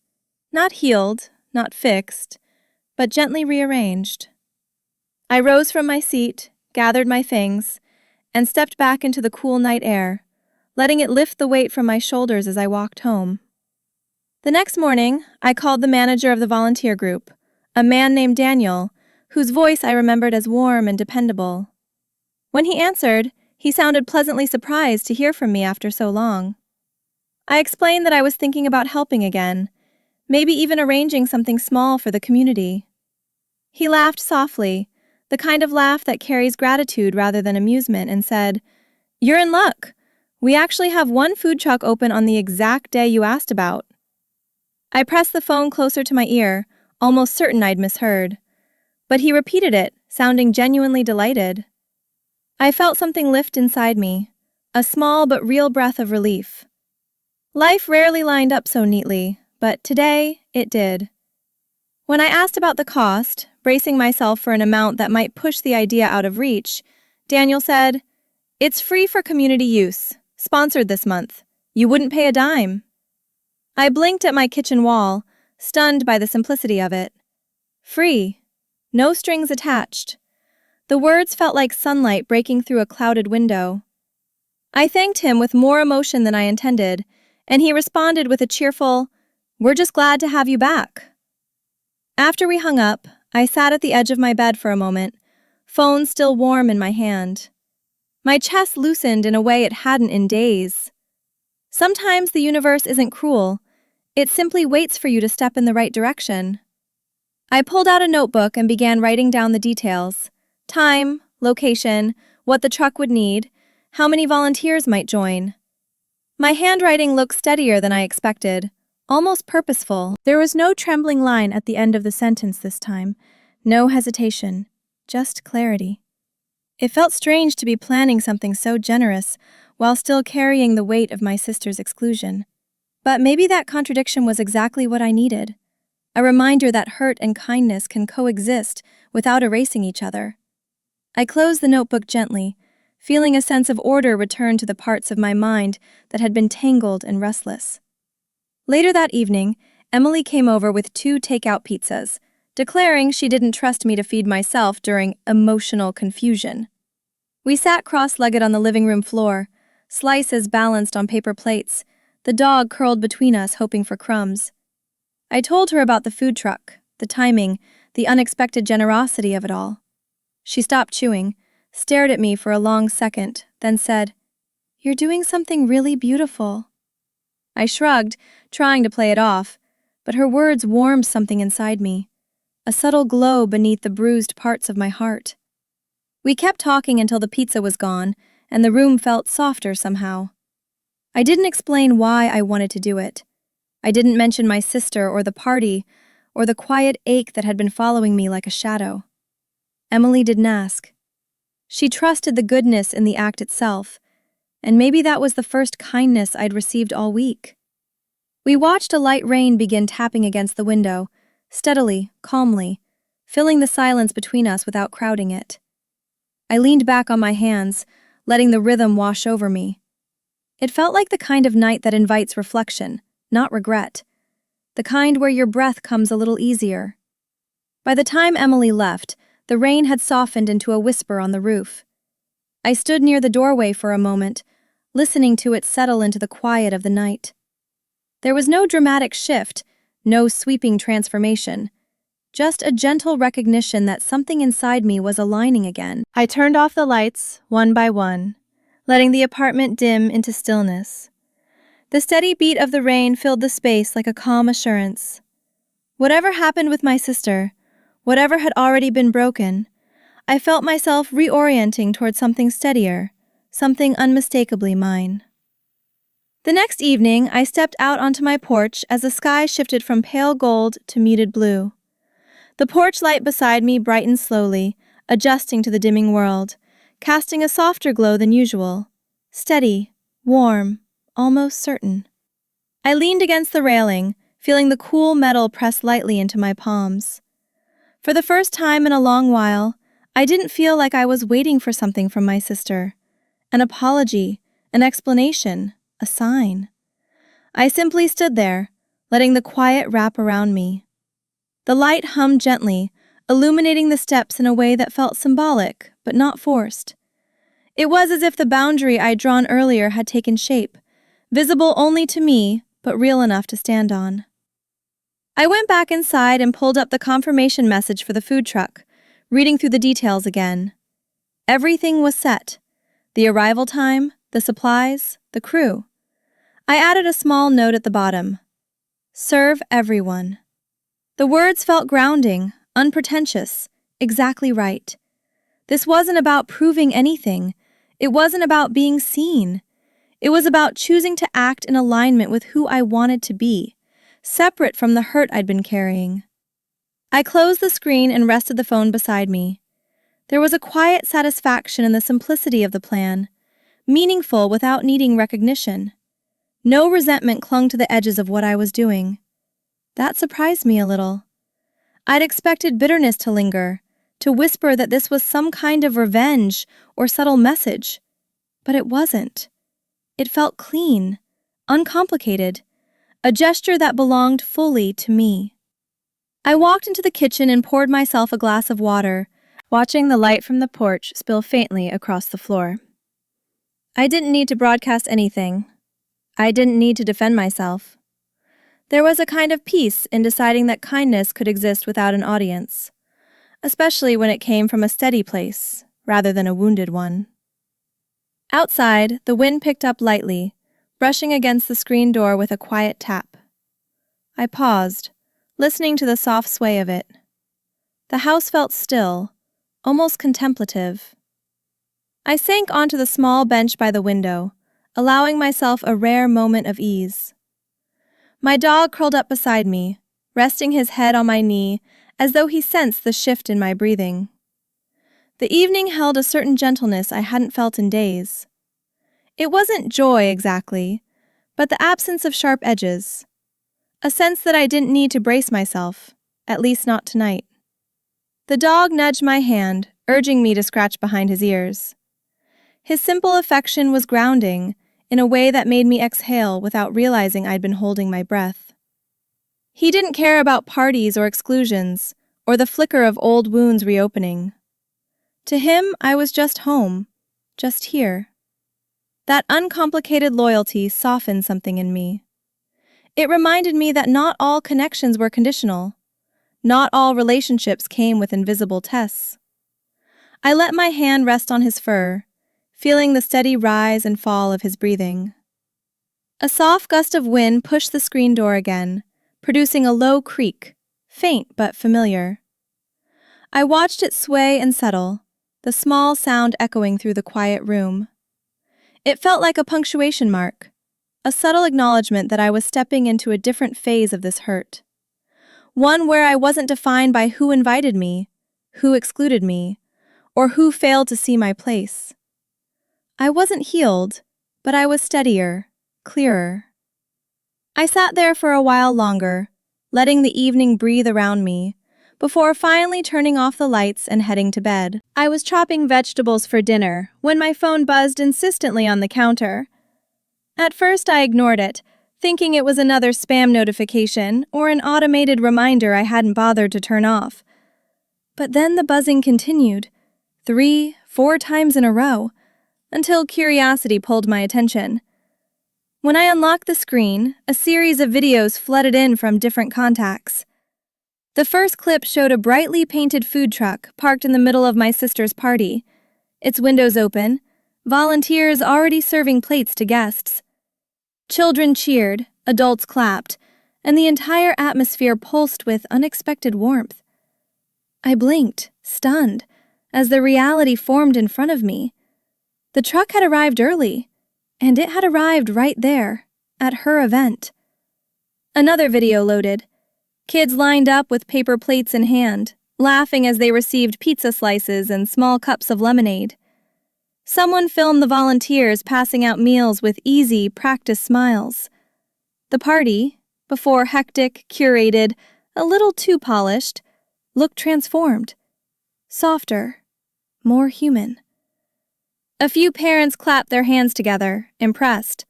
Not healed, not fixed, but gently rearranged. I rose from my seat, gathered my things, and stepped back into the cool night air, letting it lift the weight from my shoulders as I walked home. The next morning, I called the manager of the volunteer group, a man named Daniel, whose voice I remembered as warm and dependable. When he answered, he sounded pleasantly surprised to hear from me after so long. I explained that I was thinking about helping again, maybe even arranging something small for the community. He laughed softly, the kind of laugh that carries gratitude rather than amusement, and said, "You're in luck. We actually have one food truck open on the exact day you asked about." I pressed the phone closer to my ear, almost certain I'd misheard. But he repeated it, sounding genuinely delighted. I felt something lift inside me, a small but real breath of relief. Life rarely lined up so neatly, but today it did. When I asked about the cost, bracing myself for an amount that might push the idea out of reach, Daniel said, "It's free for community use, sponsored this month. You wouldn't pay a dime." I blinked at my kitchen wall, stunned by the simplicity of it. Free. No strings attached. The words felt like sunlight breaking through a clouded window. I thanked him with more emotion than I intended, and he responded with a cheerful, "We're just glad to have you back." After we hung up, I sat at the edge of my bed for a moment, phone still warm in my hand. My chest loosened in a way it hadn't in days. Sometimes the universe isn't cruel. It simply waits for you to step in the right direction. I pulled out a notebook and began writing down the details: time, location, what the truck would need, how many volunteers might join. My handwriting looked steadier than I expected, almost purposeful. There was no trembling line at the end of the sentence this time, no hesitation, just clarity. It felt strange to be planning something so generous while still carrying the weight of my sister's exclusion. But maybe that contradiction was exactly what I needed, a reminder that hurt and kindness can coexist without erasing each other. I closed the notebook gently, feeling a sense of order return to the parts of my mind that had been tangled and restless. Later that evening, Emily came over with 2 takeout pizzas, declaring she didn't trust me to feed myself during emotional confusion. We sat cross-legged on the living room floor, slices balanced on paper plates, the dog curled between us hoping for crumbs. I told her about the food truck, the timing, the unexpected generosity of it all. She stopped chewing, stared at me for a long second, then said, "You're doing something really beautiful." I shrugged, trying to play it off, but her words warmed something inside me, a subtle glow beneath the bruised parts of my heart. We kept talking until the pizza was gone, and the room felt softer somehow. I didn't explain why I wanted to do it. I didn't mention my sister or the party, or the quiet ache that had been following me like a shadow. Emily didn't ask. She trusted the goodness in the act itself, and maybe that was the first kindness I'd received all week. We watched a light rain begin tapping against the window, steadily, calmly, filling the silence between us without crowding it. I leaned back on my hands, letting the rhythm wash over me. It felt like the kind of night that invites reflection, not regret. The kind where your breath comes a little easier. By the time Emily left, the rain had softened into a whisper on the roof. I stood near the doorway for a moment, listening to it settle into the quiet of the night. There was no dramatic shift, no sweeping transformation, just a gentle recognition that something inside me was aligning again. I turned off the lights, one by one, letting the apartment dim into stillness. The steady beat of the rain filled the space like a calm assurance. Whatever happened with my sister, whatever had already been broken, I felt myself reorienting toward something steadier, something unmistakably mine. The next evening, I stepped out onto my porch as the sky shifted from pale gold to muted blue. The porch light beside me brightened slowly, adjusting to the dimming world, casting a softer glow than usual. Steady, warm, almost certain. I leaned against the railing, feeling the cool metal press lightly into my palms. For the first time in a long while, I didn't feel like I was waiting for something from my sister. An apology, an explanation, a sign. I simply stood there, letting the quiet wrap around me. The light hummed gently, illuminating the steps in a way that felt symbolic, but not forced. It was as if the boundary I'd drawn earlier had taken shape, visible only to me, but real enough to stand on. I went back inside and pulled up the confirmation message for the food truck, reading through the details again. Everything was set. The arrival time, the supplies, the crew. I added a small note at the bottom. Serve everyone. The words felt grounding, unpretentious, exactly right. This wasn't about proving anything. It wasn't about being seen. It was about choosing to act in alignment with who I wanted to be, separate from the hurt I'd been carrying. I closed the screen and rested the phone beside me. There was a quiet satisfaction in the simplicity of the plan, meaningful without needing recognition. No resentment clung to the edges of what I was doing. That surprised me a little. I'd expected bitterness to linger, to whisper that this was some kind of revenge or subtle message. But it wasn't. It felt clean, uncomplicated, a gesture that belonged fully to me. I walked into the kitchen and poured myself a glass of water, watching the light from the porch spill faintly across the floor. I didn't need to broadcast anything. I didn't need to defend myself. There was a kind of peace in deciding that kindness could exist without an audience, especially when it came from a steady place rather than a wounded one. Outside, the wind picked up lightly, brushing against the screen door with a quiet tap. I paused, listening to the soft sway of it. The house felt still, almost contemplative. I sank onto the small bench by the window, allowing myself a rare moment of ease. My dog curled up beside me, resting his head on my knee as though he sensed the shift in my breathing. The evening held a certain gentleness I hadn't felt in days. It wasn't joy exactly, but the absence of sharp edges. A sense that I didn't need to brace myself, at least not tonight. The dog nudged my hand, urging me to scratch behind his ears. His simple affection was grounding, in a way that made me exhale without realizing I'd been holding my breath. He didn't care about parties or exclusions, or the flicker of old wounds reopening. To him, I was just home, just here. That uncomplicated loyalty softened something in me. It reminded me that not all connections were conditional. Not all relationships came with invisible tests. I let my hand rest on his fur, feeling the steady rise and fall of his breathing. A soft gust of wind pushed the screen door again, producing a low creak, faint but familiar. I watched it sway and settle, the small sound echoing through the quiet room. It felt like a punctuation mark, a subtle acknowledgement that I was stepping into a different phase of this hurt. One where I wasn't defined by who invited me, who excluded me, or who failed to see my place. I wasn't healed, but I was steadier, clearer. I sat there for a while longer, letting the evening breathe around me, before finally turning off the lights and heading to bed. I was chopping vegetables for dinner when my phone buzzed insistently on the counter. At first I ignored it, thinking it was another spam notification or an automated reminder I hadn't bothered to turn off. But then the buzzing continued, 3, 4 times in a row, until curiosity pulled my attention. When I unlocked the screen, a series of videos flooded in from different contacts. The first clip showed a brightly painted food truck parked in the middle of my sister's party, its windows open, volunteers already serving plates to guests. Children cheered, adults clapped, and the entire atmosphere pulsed with unexpected warmth. I blinked, stunned, as the reality formed in front of me. The truck had arrived early, and it had arrived right there, at her event. Another video loaded. Kids lined up with paper plates in hand, laughing as they received pizza slices and small cups of lemonade. Someone filmed the volunteers passing out meals with easy, practiced smiles. The party, before hectic, curated, a little too polished, looked transformed. Softer, more human. A few parents clapped their hands together, impressed.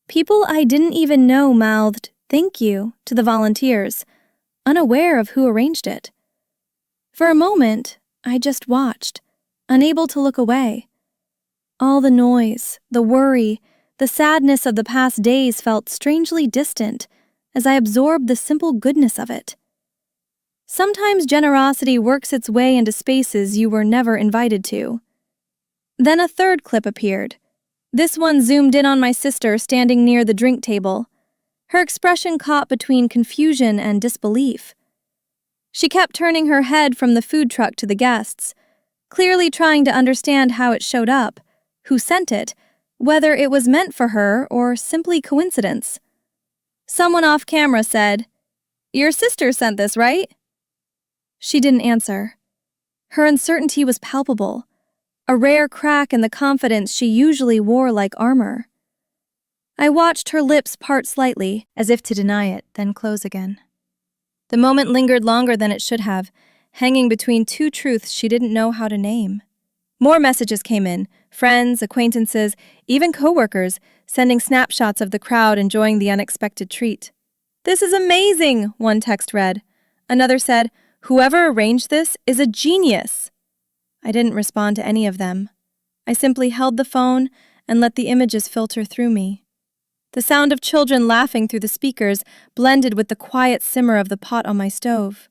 People I didn't even know mouthed, "Thank you," to the volunteers, unaware of who arranged it. For a moment, I just watched, unable to look away. All the noise, the worry, the sadness of the past days felt strangely distant as I absorbed the simple goodness of it. Sometimes generosity works its way into spaces you were never invited to. Then a third clip appeared. This one zoomed in on my sister standing near the drink table, her expression caught between confusion and disbelief. She kept turning her head from the food truck to the guests, clearly trying to understand how it showed up, who sent it, whether it was meant for her or simply coincidence. Someone off camera said, "Your sister sent this, right?" She didn't answer. Her uncertainty was palpable, a rare crack in the confidence she usually wore like armor. I watched her lips part slightly, as if to deny it, then close again. The moment lingered longer than it should have, hanging between two truths she didn't know how to name. More messages came in, friends, acquaintances, even coworkers, sending snapshots of the crowd enjoying the unexpected treat. "This is amazing," one text read. Another said, "Whoever arranged this is a genius." I didn't respond to any of them. I simply held the phone and let the images filter through me. The sound of children laughing through the speakers blended with the quiet simmer of the pot on my stove.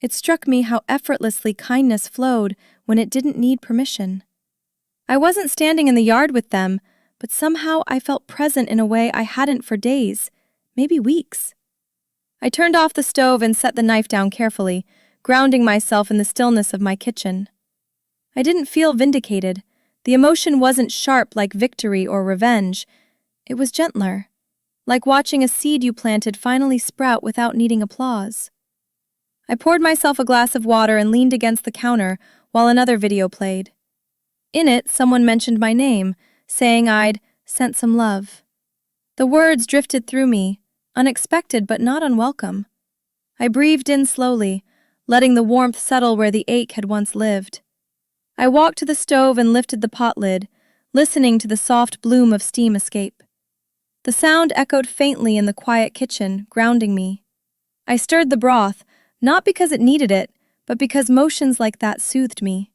It struck me how effortlessly kindness flowed when it didn't need permission. I wasn't standing in the yard with them, but somehow I felt present in a way I hadn't for days, maybe weeks. I turned off the stove and set the knife down carefully, grounding myself in the stillness of my kitchen. I didn't feel vindicated. The emotion wasn't sharp like victory or revenge. It was gentler, like watching a seed you planted finally sprout without needing applause. I poured myself a glass of water and leaned against the counter while another video played. In it, someone mentioned my name, saying I'd sent some love. The words drifted through me, unexpected but not unwelcome. I breathed in slowly, letting the warmth settle where the ache had once lived. I walked to the stove and lifted the pot lid, listening to the soft bloom of steam escape. The sound echoed faintly in the quiet kitchen, grounding me. I stirred the broth, not because it needed it, but because motions like that soothed me.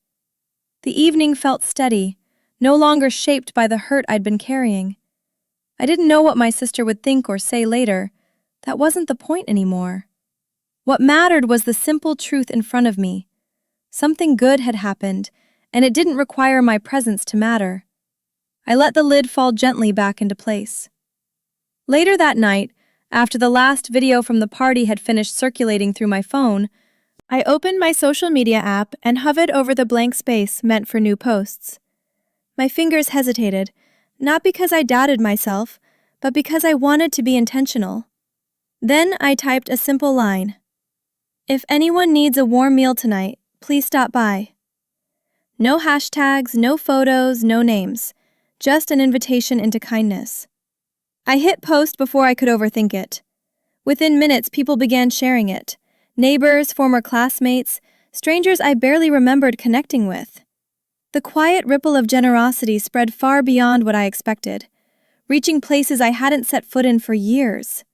The evening felt steady, no longer shaped by the hurt I'd been carrying. I didn't know what my sister would think or say later. That wasn't the point anymore. What mattered was the simple truth in front of me. Something good had happened, and it didn't require my presence to matter. I let the lid fall gently back into place. Later that night, after the last video from the party had finished circulating through my phone, I opened my social media app and hovered over the blank space meant for new posts. My fingers hesitated, not because I doubted myself, but because I wanted to be intentional. Then I typed a simple line. If anyone needs a warm meal tonight, please stop by. No hashtags, no photos, no names. Just an invitation into kindness. I hit post before I could overthink it. Within minutes, people began sharing it. Neighbors, former classmates, strangers I barely remembered connecting with. The quiet ripple of generosity spread far beyond what I expected, reaching places I hadn't set foot in for years.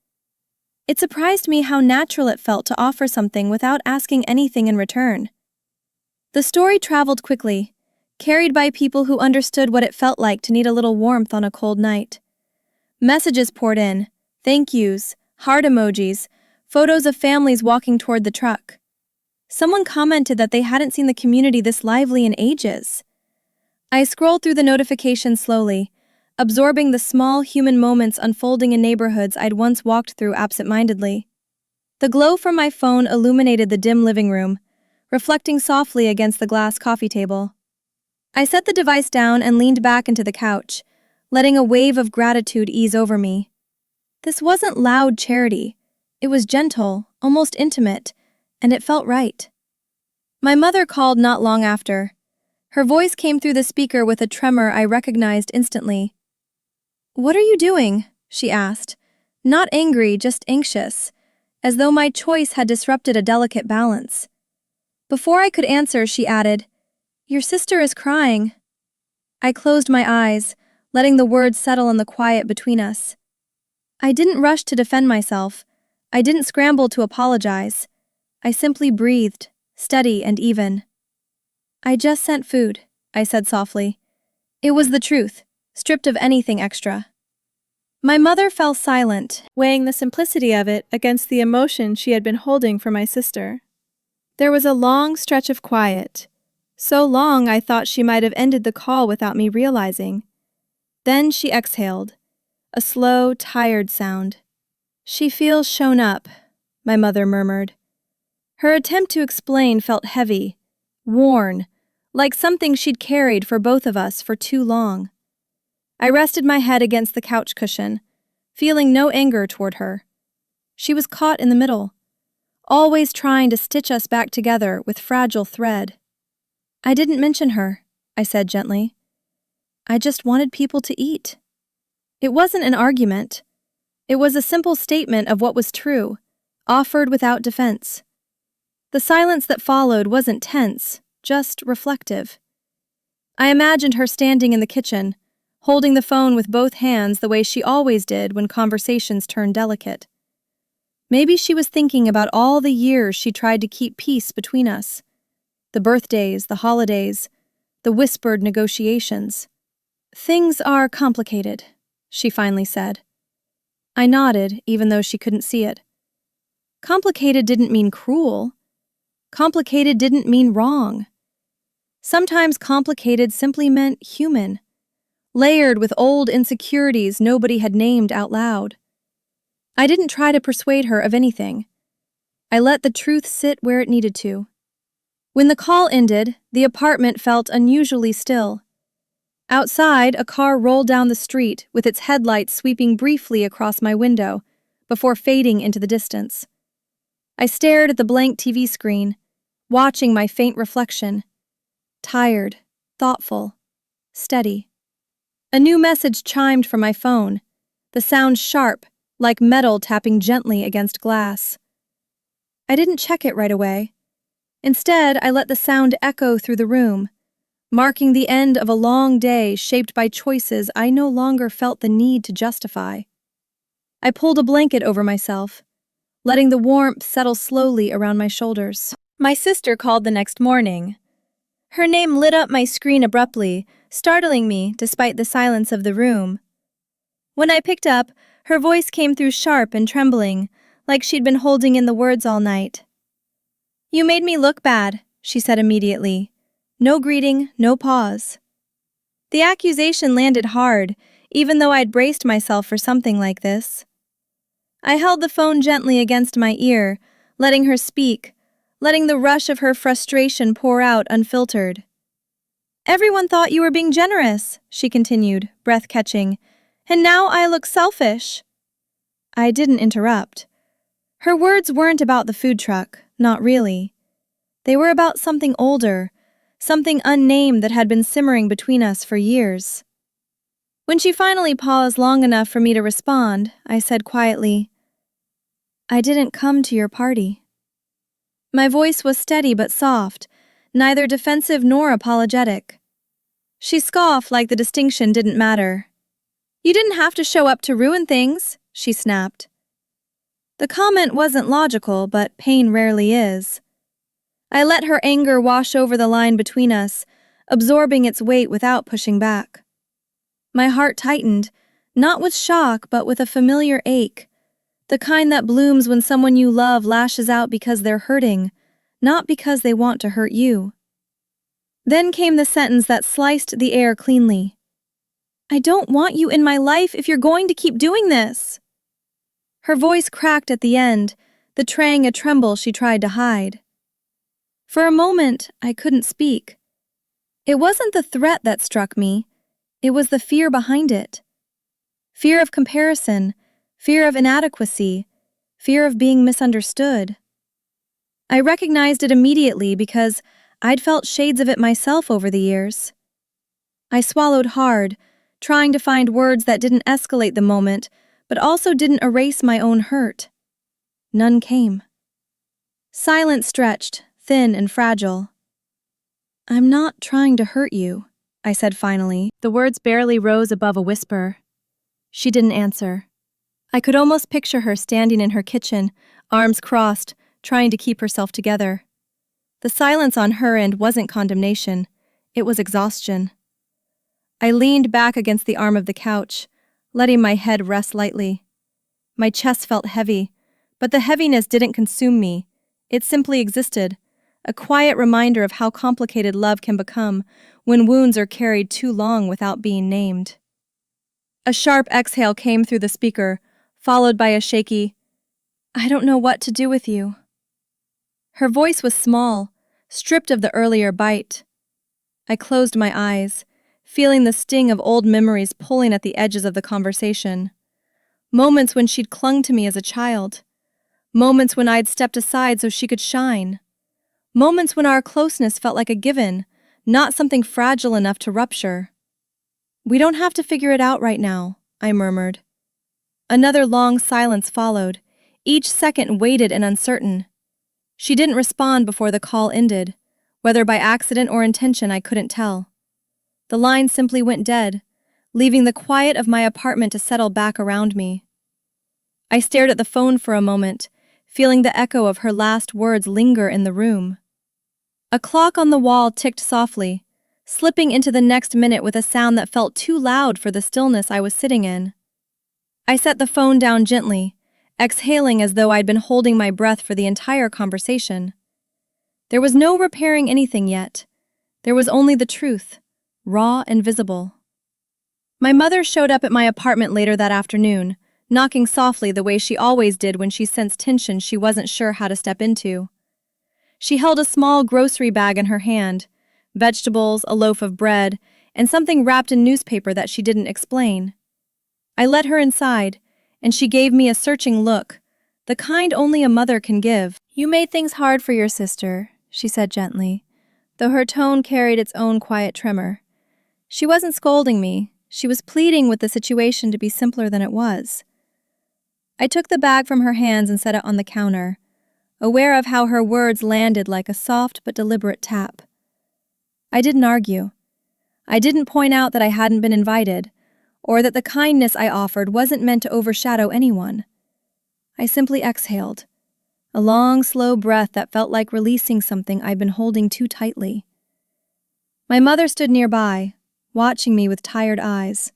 It surprised me how natural it felt to offer something without asking anything in return. The story traveled quickly, carried by people who understood what it felt like to need a little warmth on a cold night. Messages poured in, thank yous, heart emojis, photos of families walking toward the truck. Someone commented that they hadn't seen the community this lively in ages. I scrolled through the notifications slowly, absorbing the small human moments unfolding in neighborhoods I'd once walked through absent-mindedly. The glow from my phone illuminated the dim living room, reflecting softly against the glass coffee table. I set the device down and leaned back into the couch, letting a wave of gratitude ease over me. This wasn't loud charity. It was gentle, almost intimate, and it felt right. My mother called not long after. Her voice came through the speaker with a tremor I recognized instantly. "What are you doing?" she asked. Not angry, just anxious, as though my choice had disrupted a delicate balance. Before I could answer, she added, "Your sister is crying." I closed my eyes, letting the words settle in the quiet between us. I didn't rush to defend myself. I didn't scramble to apologize. I simply breathed, steady and even. "I just sent food," I said softly. It was the truth, stripped of anything extra. My mother fell silent, weighing the simplicity of it against the emotion she had been holding for my sister. There was a long stretch of quiet, so long I thought she might have ended the call without me realizing. Then she exhaled, a slow, tired sound. "She feels shown up," my mother murmured. Her attempt to explain felt heavy, worn, like something she'd carried for both of us for too long. I rested my head against the couch cushion, feeling no anger toward her. She was caught in the middle, always trying to stitch us back together with fragile thread. "I didn't mention her," I said gently. "I just wanted people to eat." It wasn't an argument. It was a simple statement of what was true, offered without defense. The silence that followed wasn't tense, just reflective. I imagined her standing in the kitchen, holding the phone with both hands the way she always did when conversations turned delicate. Maybe she was thinking about all the years she tried to keep peace between us. The birthdays, the holidays, the whispered negotiations. "Things are complicated," she finally said. I nodded, even though she couldn't see it. Complicated didn't mean cruel. Complicated didn't mean wrong. Sometimes complicated simply meant human, layered with old insecurities nobody had named out loud. I didn't try to persuade her of anything. I let the truth sit where it needed to. When the call ended, the apartment felt unusually still. Outside, a car rolled down the street with its headlights sweeping briefly across my window before fading into the distance. I stared at the blank TV screen, watching my faint reflection. Tired, thoughtful, steady. A new message chimed from my phone, the sound sharp, like metal tapping gently against glass. I didn't check it right away. Instead, I let the sound echo through the room, marking the end of a long day shaped by choices I no longer felt the need to justify. I pulled a blanket over myself, letting the warmth settle slowly around my shoulders. My sister called the next morning. Her name lit up my screen abruptly, startling me despite the silence of the room. When I picked up, her voice came through sharp and trembling, like she'd been holding in the words all night. "You made me look bad," she said immediately. No greeting, no pause. The accusation landed hard, even though I'd braced myself for something like this. I held the phone gently against my ear, letting her speak, letting the rush of her frustration pour out unfiltered. "Everyone thought you were being generous," she continued, breath catching, "and now I look selfish." I didn't interrupt. Her words weren't about the food truck, not really. They were about something older, something unnamed that had been simmering between us for years. When she finally paused long enough for me to respond, I said quietly, "I didn't come to your party." My voice was steady but soft, neither defensive nor apologetic. She scoffed like the distinction didn't matter. "You didn't have to show up to ruin things," she snapped. The comment wasn't logical, but pain rarely is. I let her anger wash over the line between us, absorbing its weight without pushing back. My heart tightened, not with shock but with a familiar ache, the kind that blooms when someone you love lashes out because they're hurting, not because they want to hurt you. Then came the sentence that sliced the air cleanly. "I don't want you in my life if you're going to keep doing this." Her voice cracked at the end, betraying a tremble she tried to hide. For a moment, I couldn't speak. It wasn't the threat that struck me, it was the fear behind it. Fear of comparison, fear of inadequacy, fear of being misunderstood. I recognized it immediately because I'd felt shades of it myself over the years. I swallowed hard, trying to find words that didn't escalate the moment, but also didn't erase my own hurt. None came. Silence stretched, thin and fragile. "I'm not trying to hurt you," I said finally. The words barely rose above a whisper. She didn't answer. I could almost picture her standing in her kitchen, arms crossed, trying to keep herself together. The silence on her end wasn't condemnation, it was exhaustion. I leaned back against the arm of the couch, letting my head rest lightly. My chest felt heavy, but the heaviness didn't consume me. It simply existed, a quiet reminder of how complicated love can become when wounds are carried too long without being named. A sharp exhale came through the speaker, followed by a shaky, "I don't know what to do with you." Her voice was small, stripped of the earlier bite. I closed my eyes, feeling the sting of old memories pulling at the edges of the conversation. Moments when she'd clung to me as a child. Moments when I'd stepped aside so she could shine. Moments when our closeness felt like a given, not something fragile enough to rupture. "We don't have to figure it out right now," I murmured. Another long silence followed, each second weighted and uncertain. She didn't respond before the call ended, whether by accident or intention I couldn't tell. The line simply went dead, leaving the quiet of my apartment to settle back around me. I stared at the phone for a moment, feeling the echo of her last words linger in the room. A clock on the wall ticked softly, slipping into the next minute with a sound that felt too loud for the stillness I was sitting in. I set the phone down gently, exhaling as though I'd been holding my breath for the entire conversation. There was no repairing anything yet. There was only the truth, raw and visible. My mother showed up at my apartment later that afternoon, knocking softly the way she always did when she sensed tension she wasn't sure how to step into. She held a small grocery bag in her hand, vegetables, a loaf of bread, and something wrapped in newspaper that she didn't explain. I let her inside, and she gave me a searching look, the kind only a mother can give. "You made things hard for your sister," she said gently, though her tone carried its own quiet tremor. She wasn't scolding me, she was pleading with the situation to be simpler than it was. I took the bag from her hands and set it on the counter, aware of how her words landed like a soft but deliberate tap. I didn't argue. I didn't point out that I hadn't been invited, or that the kindness I offered wasn't meant to overshadow anyone. I simply exhaled, a long, slow breath that felt like releasing something I'd been holding too tightly. My mother stood nearby, watching me with tired eyes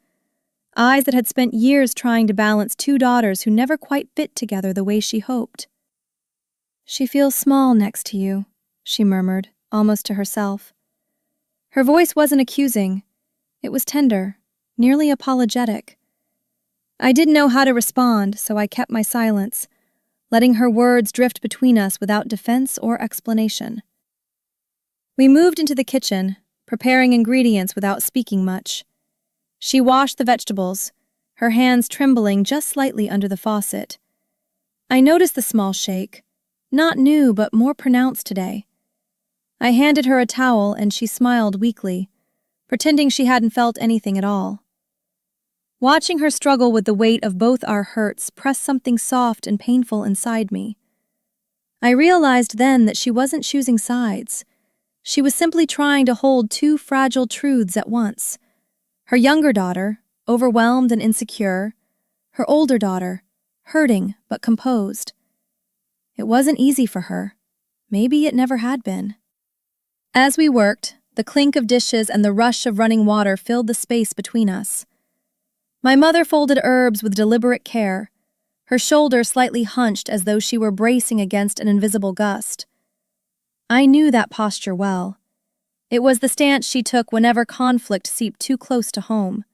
that had spent years trying to balance two daughters who never quite fit together the way she hoped. "She feels small next to you," she murmured, almost to herself. Her voice wasn't accusing. It was tender, nearly apologetic. I didn't know how to respond, so I kept my silence, letting her words drift between us without defense or explanation. We moved into the kitchen, preparing ingredients without speaking much. She washed the vegetables, her hands trembling just slightly under the faucet. I noticed the small shake, not new but more pronounced today. I handed her a towel and she smiled weakly, pretending she hadn't felt anything at all. Watching her struggle with the weight of both our hurts pressed something soft and painful inside me. I realized then that she wasn't choosing sides. She was simply trying to hold two fragile truths at once. Her younger daughter, overwhelmed and insecure. Her older daughter, hurting but composed. It wasn't easy for her. Maybe it never had been. As we worked, the clink of dishes and the rush of running water filled the space between us. My mother folded herbs with deliberate care, her shoulders slightly hunched as though she were bracing against an invisible gust. I knew that posture well. It was the stance she took whenever conflict seeped too close to home.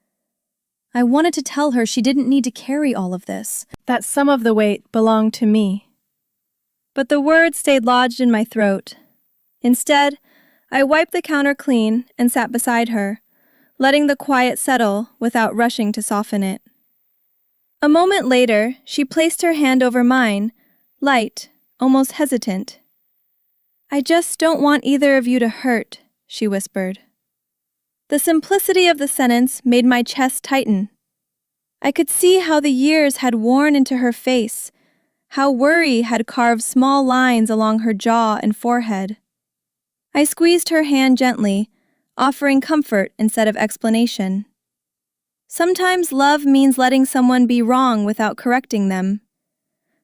I wanted to tell her she didn't need to carry all of this, that some of the weight belonged to me. But the words stayed lodged in my throat. Instead, I wiped the counter clean and sat beside her, letting the quiet settle without rushing to soften it. A moment later, she placed her hand over mine, light, almost hesitant. "I just don't want either of you to hurt," she whispered. The simplicity of the sentence made my chest tighten. I could see how the years had worn into her face, how worry had carved small lines along her jaw and forehead. I squeezed her hand gently, offering comfort instead of explanation. Sometimes love means letting someone be wrong without correcting them.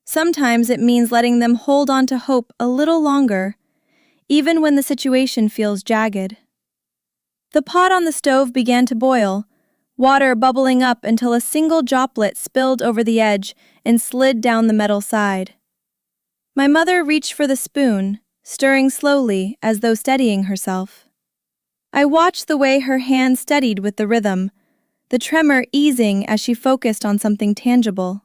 Sometimes it means letting them hold on to hope a little longer, even when the situation feels jagged. The pot on the stove began to boil, water bubbling up until a single droplet spilled over the edge and slid down the metal side. My mother reached for the spoon, stirring slowly as though steadying herself. I watched the way her hand steadied with the rhythm, the tremor easing as she focused on something tangible.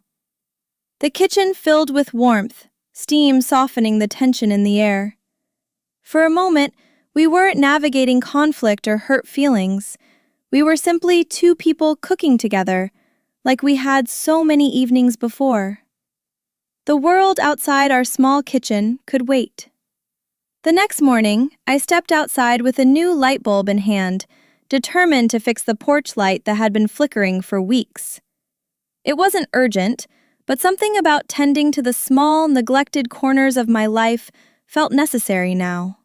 The kitchen filled with warmth, steam softening the tension in the air. For a moment, we weren't navigating conflict or hurt feelings. We were simply two people cooking together, like we had so many evenings before. The world outside our small kitchen could wait. The next morning, I stepped outside with a new light bulb in hand, determined to fix the porch light that had been flickering for weeks. It wasn't urgent, but something about tending to the small, neglected corners of my life felt necessary now.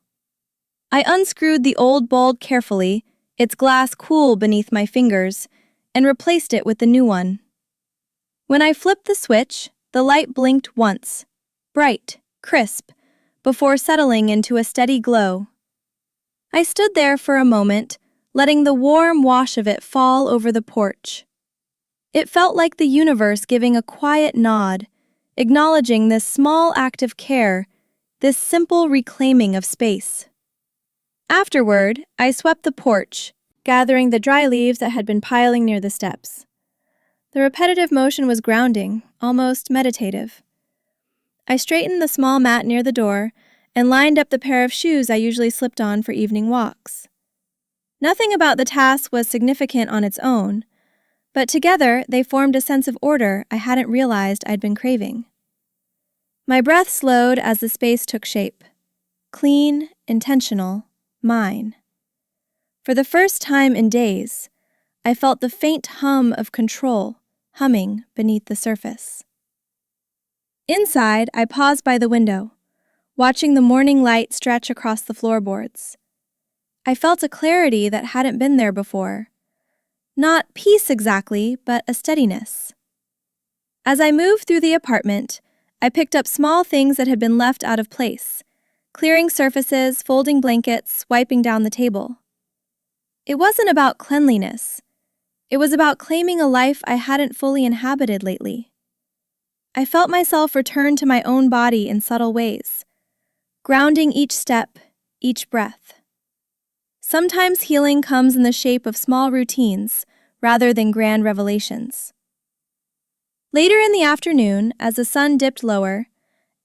I unscrewed the old bulb carefully, its glass cool beneath my fingers, and replaced it with the new one. When I flipped the switch, the light blinked once, bright, crisp, before settling into a steady glow. I stood there for a moment, letting the warm wash of it fall over the porch. It felt like the universe giving a quiet nod, acknowledging this small act of care, this simple reclaiming of space. Afterward, I swept the porch, gathering the dry leaves that had been piling near the steps. The repetitive motion was grounding, almost meditative. I straightened the small mat near the door and lined up the pair of shoes I usually slipped on for evening walks. Nothing about the task was significant on its own, but together they formed a sense of order I hadn't realized I'd been craving. My breath slowed as the space took shape. Clean, intentional, mine. For the first time in days, I felt the faint hum of control humming beneath the surface. Inside, I paused by the window, watching the morning light stretch across the floorboards. I felt a clarity that hadn't been there before. Not peace exactly, but a steadiness. As I moved through the apartment, I picked up small things that had been left out of place, clearing surfaces, folding blankets, wiping down the table. It wasn't about cleanliness. It was about claiming a life I hadn't fully inhabited lately. I felt myself return to my own body in subtle ways, grounding each step, each breath. Sometimes healing comes in the shape of small routines rather than grand revelations. Later in the afternoon, as the sun dipped lower,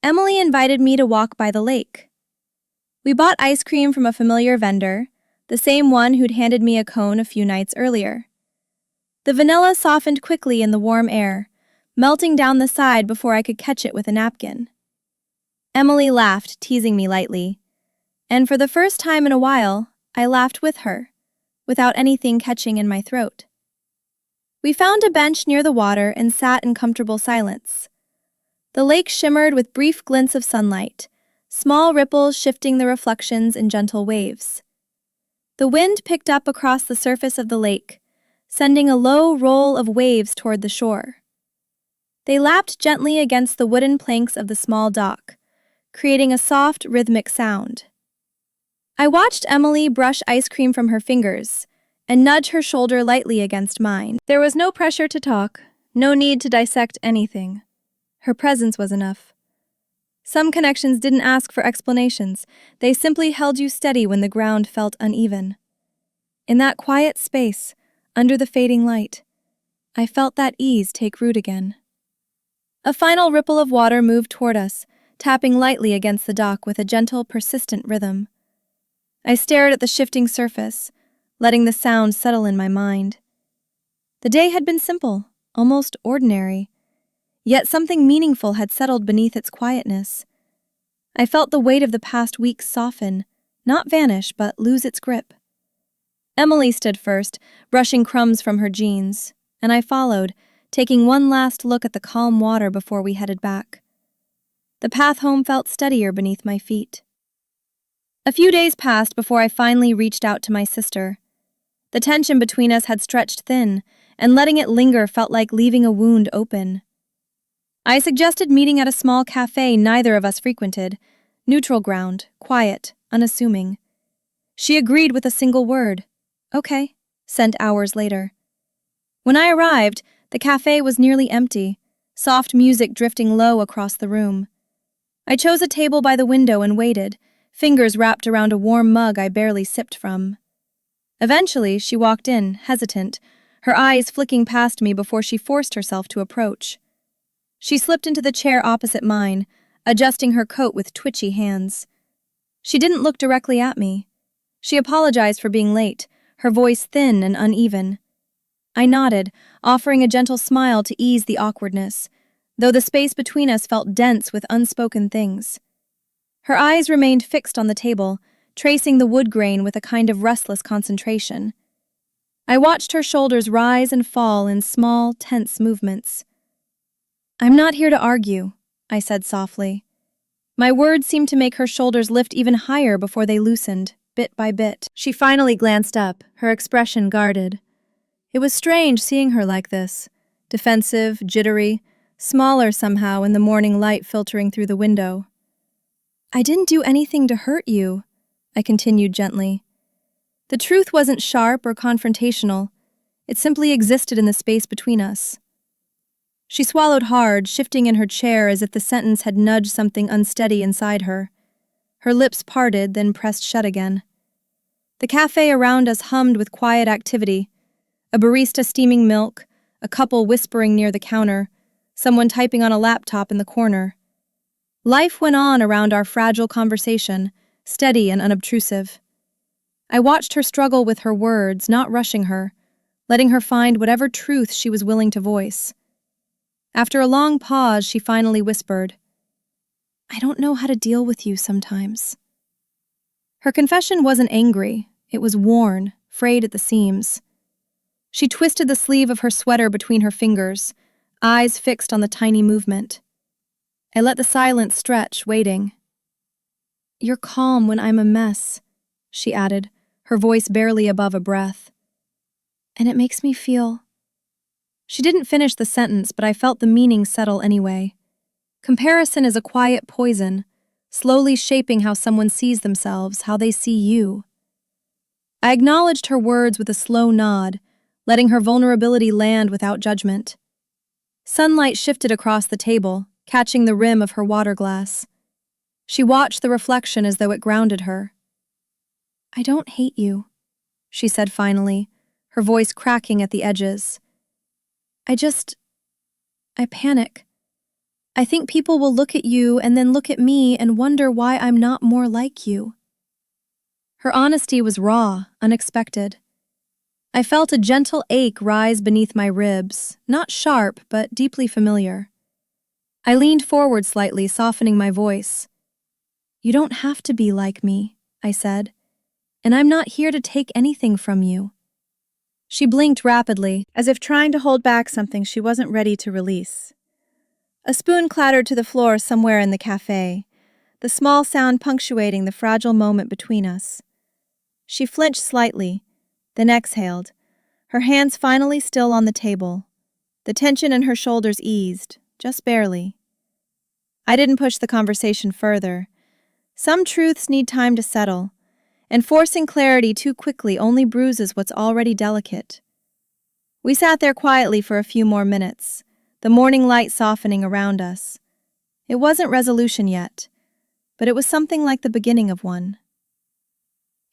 Emily invited me to walk by the lake. We bought ice cream from a familiar vendor, the same one who'd handed me a cone a few nights earlier. The vanilla softened quickly in the warm air, melting down the side before I could catch it with a napkin. Emily laughed, teasing me lightly, and for the first time in a while, I laughed with her, without anything catching in my throat. We found a bench near the water and sat in comfortable silence. The lake shimmered with brief glints of sunlight, small ripples shifting the reflections in gentle waves. The wind picked up across the surface of the lake, sending a low roll of waves toward the shore. They lapped gently against the wooden planks of the small dock, creating a soft, rhythmic sound. I watched Emily brush ice cream from her fingers and nudge her shoulder lightly against mine. There was no pressure to talk, no need to dissect anything. Her presence was enough. Some connections didn't ask for explanations. They simply held you steady when the ground felt uneven. In that quiet space, under the fading light, I felt that ease take root again. A final ripple of water moved toward us, tapping lightly against the dock with a gentle, persistent rhythm. I stared at the shifting surface, letting the sound settle in my mind. The day had been simple, almost ordinary, yet something meaningful had settled beneath its quietness. I felt the weight of the past weeks soften, not vanish, but lose its grip. Emily stood first, brushing crumbs from her jeans, and I followed, taking one last look at the calm water before we headed back. The path home felt steadier beneath my feet. A few days passed before I finally reached out to my sister. The tension between us had stretched thin, and letting it linger felt like leaving a wound open. I suggested meeting at a small cafe neither of us frequented, neutral ground, quiet, unassuming. She agreed with a single word, "Okay," sent hours later. When I arrived, the cafe was nearly empty, soft music drifting low across the room. I chose a table by the window and waited, fingers wrapped around a warm mug I barely sipped from. Eventually, she walked in, hesitant, her eyes flicking past me before she forced herself to approach. She slipped into the chair opposite mine, adjusting her coat with twitchy hands. She didn't look directly at me. She apologized for being late, her voice thin and uneven. I nodded, offering a gentle smile to ease the awkwardness, though the space between us felt dense with unspoken things. Her eyes remained fixed on the table, tracing the wood grain with a kind of restless concentration. I watched her shoulders rise and fall in small, tense movements. "I'm not here to argue," I said softly. My words seemed to make her shoulders lift even higher before they loosened, bit by bit. She finally glanced up, her expression guarded. It was strange seeing her like this, defensive, jittery, smaller somehow in the morning light filtering through the window. "I didn't do anything to hurt you," I continued gently. The truth wasn't sharp or confrontational. It simply existed in the space between us. She swallowed hard, shifting in her chair as if the sentence had nudged something unsteady inside her. Her lips parted, then pressed shut again. The cafe around us hummed with quiet activity. A barista steaming milk, a couple whispering near the counter, someone typing on a laptop in the corner. Life went on around our fragile conversation, steady and unobtrusive. I watched her struggle with her words, not rushing her, letting her find whatever truth she was willing to voice. After a long pause, she finally whispered, "I don't know how to deal with you sometimes." Her confession wasn't angry, it was worn, frayed at the seams. She twisted the sleeve of her sweater between her fingers, eyes fixed on the tiny movement. I let the silence stretch, waiting. "You're calm when I'm a mess," she added, her voice barely above a breath. "And it makes me feel..." She didn't finish the sentence, but I felt the meaning settle anyway. Comparison is a quiet poison, slowly shaping how someone sees themselves, how they see you. I acknowledged her words with a slow nod, letting her vulnerability land without judgment. Sunlight shifted across the table, catching the rim of her water glass. She watched the reflection as though it grounded her. "I don't hate you," she said finally, her voice cracking at the edges. I panic. I think people will look at you and then look at me and wonder why I'm not more like you." Her honesty was raw, unexpected. I felt a gentle ache rise beneath my ribs, not sharp, but deeply familiar. I leaned forward slightly, softening my voice. "You don't have to be like me," I said, "and I'm not here to take anything from you." She blinked rapidly, as if trying to hold back something she wasn't ready to release. A spoon clattered to the floor somewhere in the cafe, the small sound punctuating the fragile moment between us. She flinched slightly, then exhaled, her hands finally still on the table. The tension in her shoulders eased, just barely. I didn't push the conversation further. Some truths need time to settle, and forcing clarity too quickly only bruises what's already delicate. We sat there quietly for a few more minutes, the morning light softening around us. It wasn't resolution yet, but it was something like the beginning of one.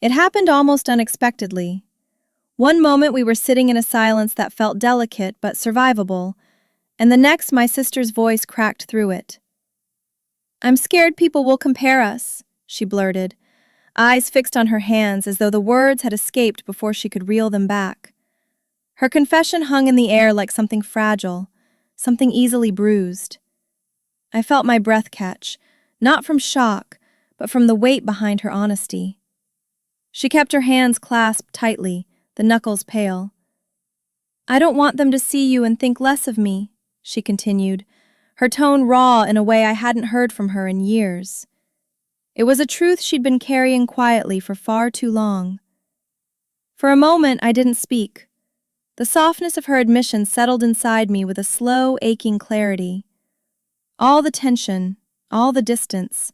It happened almost unexpectedly. One moment we were sitting in a silence that felt delicate but survivable, and the next my sister's voice cracked through it. "I'm scared people will compare us," she blurted, eyes fixed on her hands as though the words had escaped before she could reel them back. Her confession hung in the air like something fragile, something easily bruised. I felt my breath catch, not from shock, but from the weight behind her honesty. She kept her hands clasped tightly, the knuckles pale. "I don't want them to see you and think less of me," she continued, her tone raw in a way I hadn't heard from her in years. It was a truth she'd been carrying quietly for far too long. For a moment, I didn't speak. The softness of her admission settled inside me with a slow, aching clarity. All the tension, all the distance,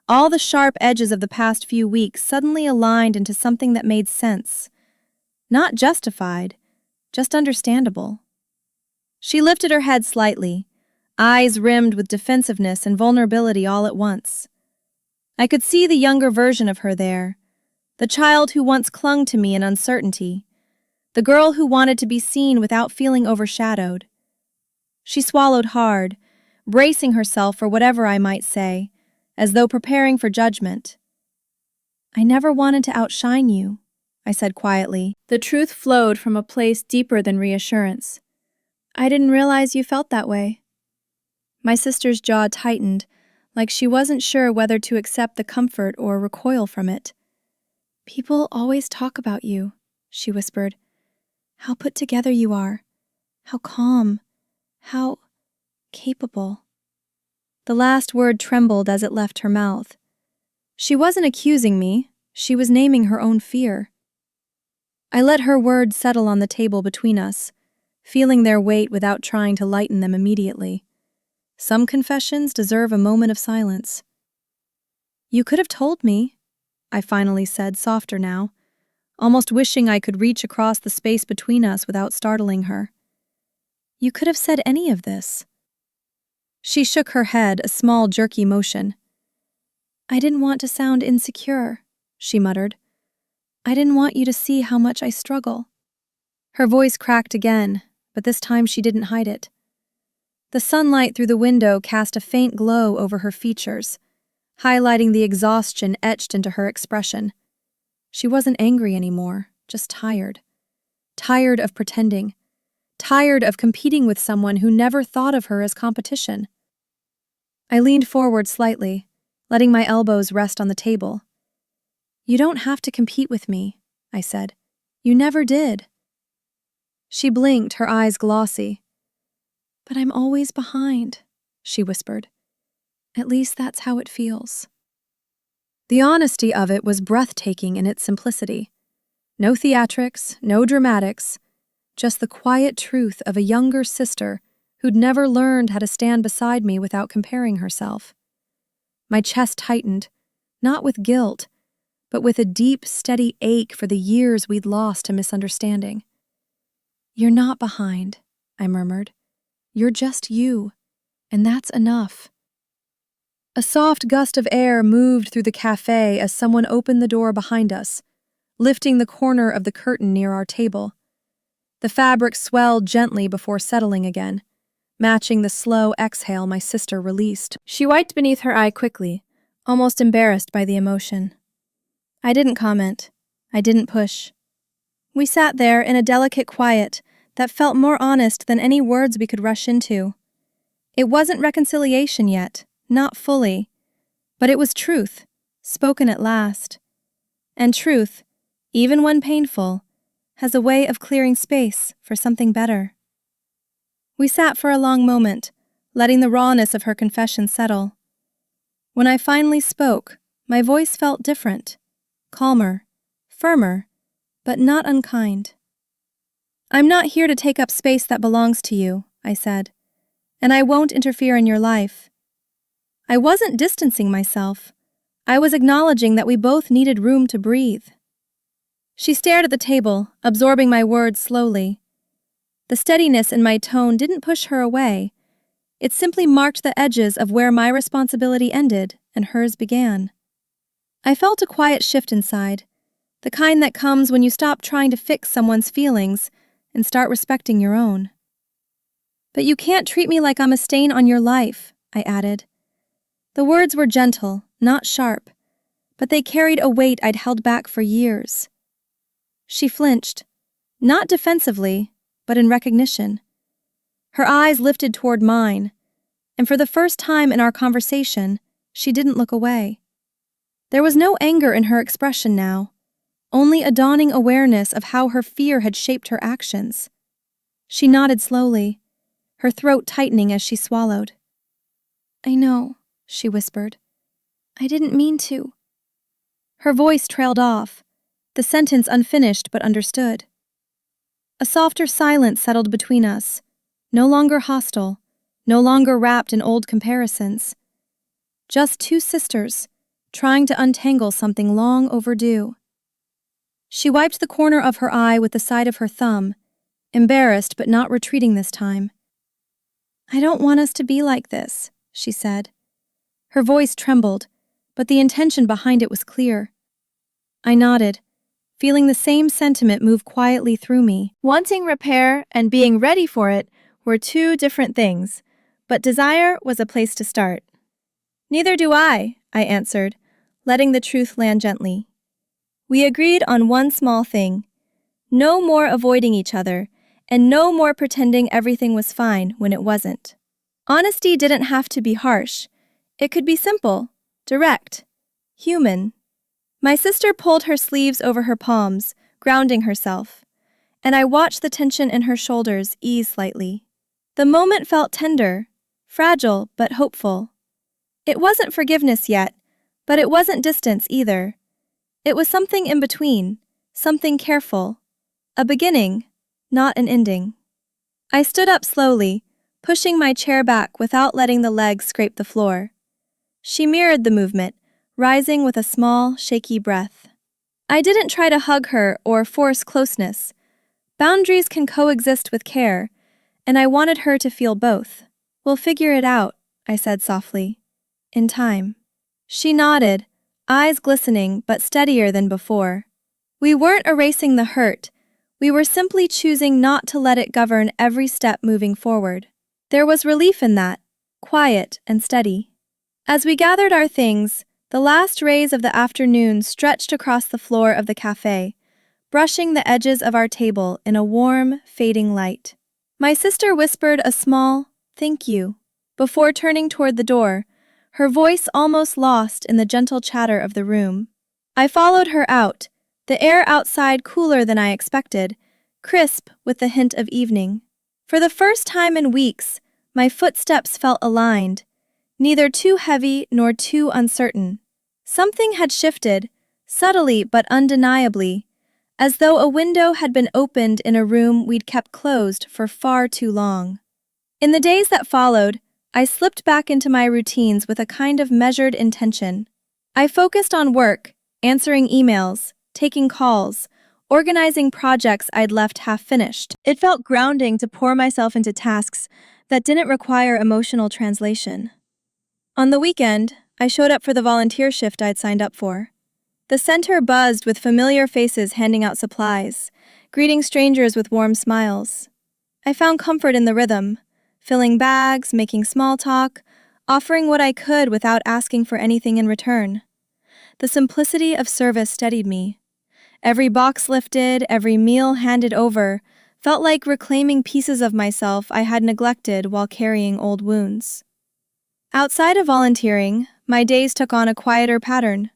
all the sharp edges of the past few weeks suddenly aligned into something that made sense. Not justified, just understandable. She lifted her head slightly, eyes rimmed with defensiveness and vulnerability all at once. I could see the younger version of her there, the child who once clung to me in uncertainty, the girl who wanted to be seen without feeling overshadowed. She swallowed hard, bracing herself for whatever I might say, as though preparing for judgment. "I never wanted to outshine you," I said quietly. The truth flowed from a place deeper than reassurance. "I didn't realize you felt that way." My sister's jaw tightened, like she wasn't sure whether to accept the comfort or recoil from it. "People always talk about you," she whispered. "How put together you are. How calm. How capable." The last word trembled as it left her mouth. She wasn't accusing me, she was naming her own fear. I let her words settle on the table between us, feeling their weight without trying to lighten them immediately. Some confessions deserve a moment of silence. "You could have told me," I finally said, softer now, almost wishing I could reach across the space between us without startling her. "You could have said any of this." She shook her head, a small, jerky motion. "I didn't want to sound insecure," she muttered. "I didn't want you to see how much I struggle." Her voice cracked again, but this time she didn't hide it. The sunlight through the window cast a faint glow over her features, highlighting the exhaustion etched into her expression. She wasn't angry anymore, just tired. Tired of pretending. Tired of competing with someone who never thought of her as competition. I leaned forward slightly, letting my elbows rest on the table. "You don't have to compete with me," I said. "You never did." She blinked, her eyes glossy. "But I'm always behind," she whispered. "At least that's how it feels." The honesty of it was breathtaking in its simplicity. No theatrics, no dramatics, just the quiet truth of a younger sister who'd never learned how to stand beside me without comparing herself. My chest tightened, not with guilt, but with a deep, steady ache for the years we'd lost to misunderstanding. "You're not behind," I murmured. "You're just you, and that's enough." A soft gust of air moved through the cafe as someone opened the door behind us, lifting the corner of the curtain near our table. The fabric swelled gently before settling again, matching the slow exhale my sister released. She wiped beneath her eye quickly, almost embarrassed by the emotion. I didn't comment. I didn't push. We sat there in a delicate quiet that felt more honest than any words we could rush into. It wasn't reconciliation yet, not fully, but it was truth, spoken at last. And truth, even when painful, has a way of clearing space for something better. We sat for a long moment, letting the rawness of her confession settle. When I finally spoke, my voice felt different, calmer, firmer, but not unkind. "I'm not here to take up space that belongs to you," I said, "and I won't interfere in your life." I wasn't distancing myself. I was acknowledging that we both needed room to breathe. She stared at the table, absorbing my words slowly. The steadiness in my tone didn't push her away. It simply marked the edges of where my responsibility ended and hers began. I felt a quiet shift inside, the kind that comes when you stop trying to fix someone's feelings and start respecting your own. "But you can't treat me like I'm a stain on your life," I added. The words were gentle, not sharp, but they carried a weight I'd held back for years. She flinched, not defensively, but in recognition. Her eyes lifted toward mine, and for the first time in our conversation, she didn't look away. There was no anger in her expression now, only a dawning awareness of how her fear had shaped her actions. She nodded slowly, her throat tightening as she swallowed. "I know," she whispered. "I didn't mean to." Her voice trailed off, the sentence unfinished but understood. A softer silence settled between us, no longer hostile, no longer wrapped in old comparisons. Just two sisters, trying to untangle something long overdue. She wiped the corner of her eye with the side of her thumb, embarrassed but not retreating this time. "I don't want us to be like this," she said. Her voice trembled, but the intention behind it was clear. I nodded, feeling the same sentiment move quietly through me. Wanting repair and being ready for it were two different things, but desire was a place to start. "Neither do I answered, letting the truth land gently. We agreed on one small thing: no more avoiding each other, and no more pretending everything was fine when it wasn't. Honesty didn't have to be harsh. It could be simple, direct, human. My sister pulled her sleeves over her palms, grounding herself, and I watched the tension in her shoulders ease slightly. The moment felt tender, fragile but hopeful. It wasn't forgiveness yet, but it wasn't distance either. It was something in between, something careful, a beginning, not an ending. I stood up slowly, pushing my chair back without letting the legs scrape the floor. She mirrored the movement, rising with a small, shaky breath. I didn't try to hug her or force closeness. Boundaries can coexist with care, and I wanted her to feel both. "We'll figure it out," I said softly. "In time." She nodded, eyes glistening but steadier than before. We weren't erasing the hurt. We were simply choosing not to let it govern every step moving forward. There was relief in that, quiet and steady. As we gathered our things, the last rays of the afternoon stretched across the floor of the cafe, brushing the edges of our table in a warm, fading light. My sister whispered a small, "Thank you," before turning toward the door, her voice almost lost in the gentle chatter of the room. I followed her out, the air outside cooler than I expected, crisp with the hint of evening. For the first time in weeks, my footsteps felt aligned, neither too heavy nor too uncertain. Something had shifted, subtly but undeniably, as though a window had been opened in a room we'd kept closed for far too long. In the days that followed, I slipped back into my routines with a kind of measured intention. I focused on work, answering emails, taking calls, organizing projects I'd left half-finished. It felt grounding to pour myself into tasks that didn't require emotional translation. On the weekend, I showed up for the volunteer shift I'd signed up for. The center buzzed with familiar faces handing out supplies, greeting strangers with warm smiles. I found comfort in the rhythm, filling bags, making small talk, offering what I could without asking for anything in return. The simplicity of service steadied me. Every box lifted, every meal handed over, felt like reclaiming pieces of myself I had neglected while carrying old wounds. Outside of volunteering, my days took on a quieter pattern.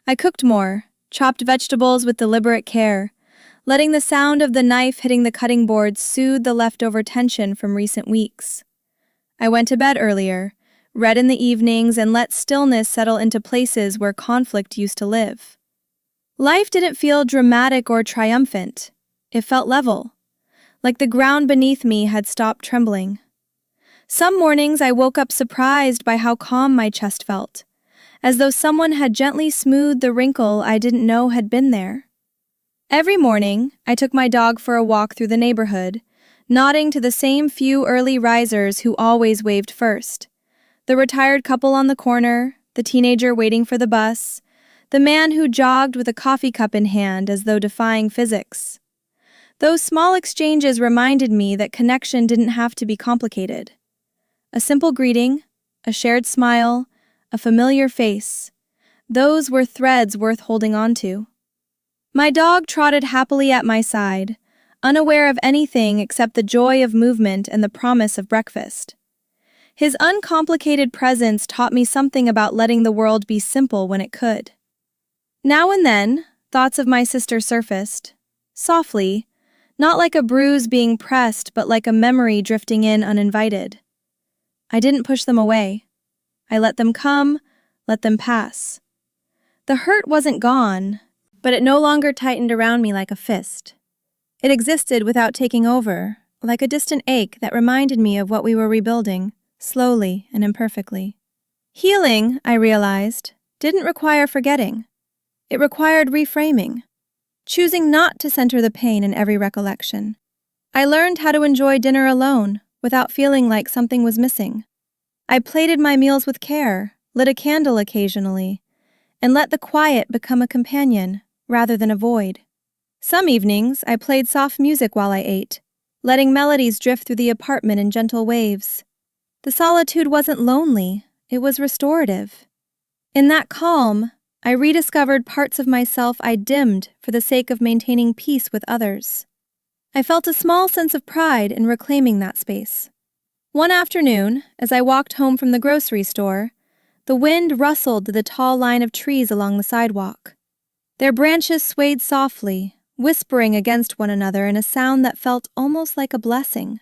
I cooked more, chopped vegetables with deliberate care, letting the sound of the knife hitting the cutting board soothe the leftover tension from recent weeks. I went to bed earlier, read in the evenings, and let stillness settle into places where conflict used to live. Life didn't feel dramatic or triumphant. It felt level, like the ground beneath me had stopped trembling. Some mornings I woke up surprised by how calm my chest felt, as though someone had gently smoothed the wrinkle I didn't know had been there. Every morning, I took my dog for a walk through the neighborhood, nodding to the same few early risers who always waved first. The retired couple on the corner, the teenager waiting for the bus, the man who jogged with a coffee cup in hand as though defying physics. Those small exchanges reminded me that connection didn't have to be complicated. A simple greeting, a shared smile, a familiar face. Those were threads worth holding on to. My dog trotted happily at my side, unaware of anything except the joy of movement and the promise of breakfast. His uncomplicated presence taught me something about letting the world be simple when it could. Now and then, thoughts of my sister surfaced, softly, not like a bruise being pressed but like a memory drifting in uninvited. I didn't push them away. I let them come, let them pass. The hurt wasn't gone, but it no longer tightened around me like a fist. It existed without taking over, like a distant ache that reminded me of what we were rebuilding, slowly and imperfectly. Healing, I realized, didn't require forgetting. It required reframing, choosing not to center the pain in every recollection. I learned how to enjoy dinner alone without feeling like something was missing. I plated my meals with care, lit a candle occasionally, and let the quiet become a companion rather than a void. Some evenings, I played soft music while I ate, letting melodies drift through the apartment in gentle waves. The solitude wasn't lonely, it was restorative. In that calm, I rediscovered parts of myself I dimmed for the sake of maintaining peace with others. I felt a small sense of pride in reclaiming that space. One afternoon, as I walked home from the grocery store, the wind rustled to the tall line of trees along the sidewalk. Their branches swayed softly, whispering against one another in a sound that felt almost like a blessing.